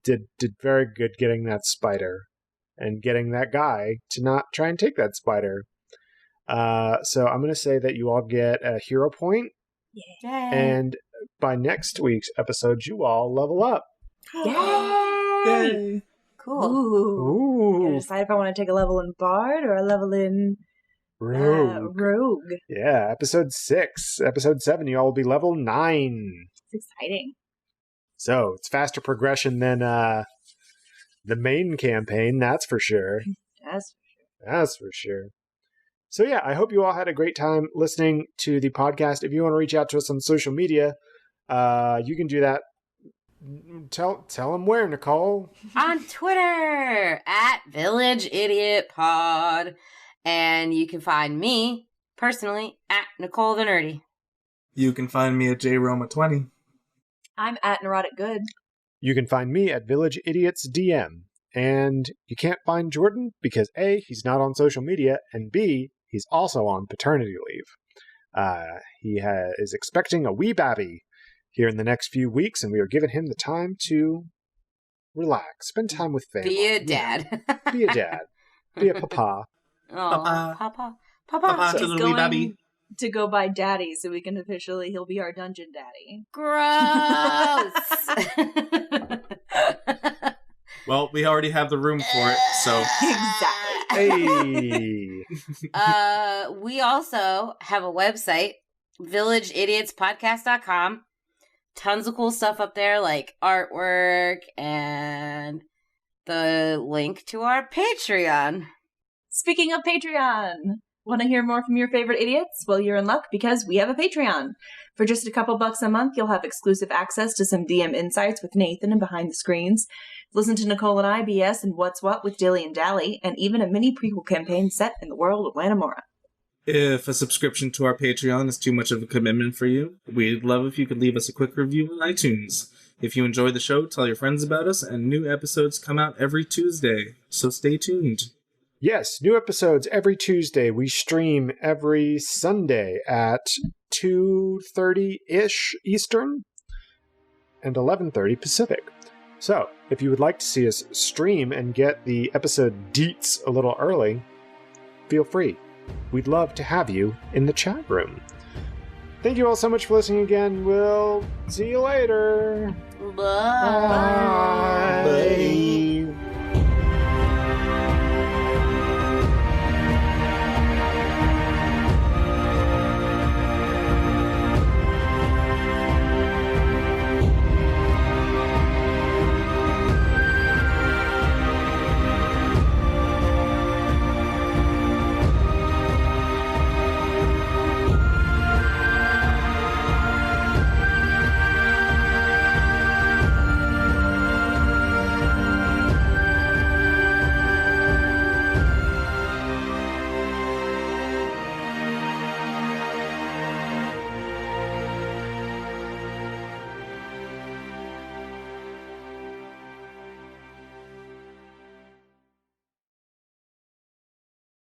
did very good getting that spider and getting that guy to not try and take that spider. So I'm going to say that you all get a hero point. Yay. And by next week's episode, you all level up. Yay! Cool. Ooh. Gotta Ooh. decide if I want to take a level in Bard or a level in Rogue. Yeah, episode 6. Episode 7, you all will be level 9. It's exciting. So it's faster progression than the main campaign, that's for sure. That's for sure. So yeah, I hope you all had a great time listening to the podcast. If you want to reach out to us on social media, you can do that. Tell them where, Nicole. On Twitter at Village Idiot Pod. And you can find me personally at Nicole the Nerdy. You can find me at JRoma20. I'm at Neurotic Good. You can find me at Village Idiots DM. And you can't find Jordan because A, he's not on social media, and B, he's also on paternity leave. He is expecting a wee babby here in the next few weeks, and we are giving him the time to relax, spend time with family. Be a dad. Be a dad. Be a papa. Oh, Papa. Papa. Papa to He's the wee going babby. to go by Daddy, so we can he'll be our dungeon daddy. Gross. Well, we already have the room for it, so. Exactly. Hey. We also have a website, villageidiotspodcast.com. Tons of cool stuff up there, like artwork and the link to our Patreon. Speaking of Patreon, want to hear more from your favorite idiots? Well, you're in luck because we have a Patreon. For just a couple bucks a month, you'll have exclusive access to some DM insights with Nathan and Behind the Screens. Listen to Nicole and I BS and What's What with Dilly and Dally, and even a mini prequel campaign set in the world of Lanamora. If a subscription to our Patreon is too much of a commitment for you, we'd love if you could leave us a quick review on iTunes. If you enjoy the show, tell your friends about us, and new episodes come out every Tuesday, so stay tuned. Yes, new episodes every Tuesday. We stream every Sunday at 2:30-ish Eastern and 11:30 Pacific. So, if you would like to see us stream and get the episode deets a little early, feel free. We'd love to have you in the chat room. Thank you all so much for listening again. We'll see you later. Bye. Bye.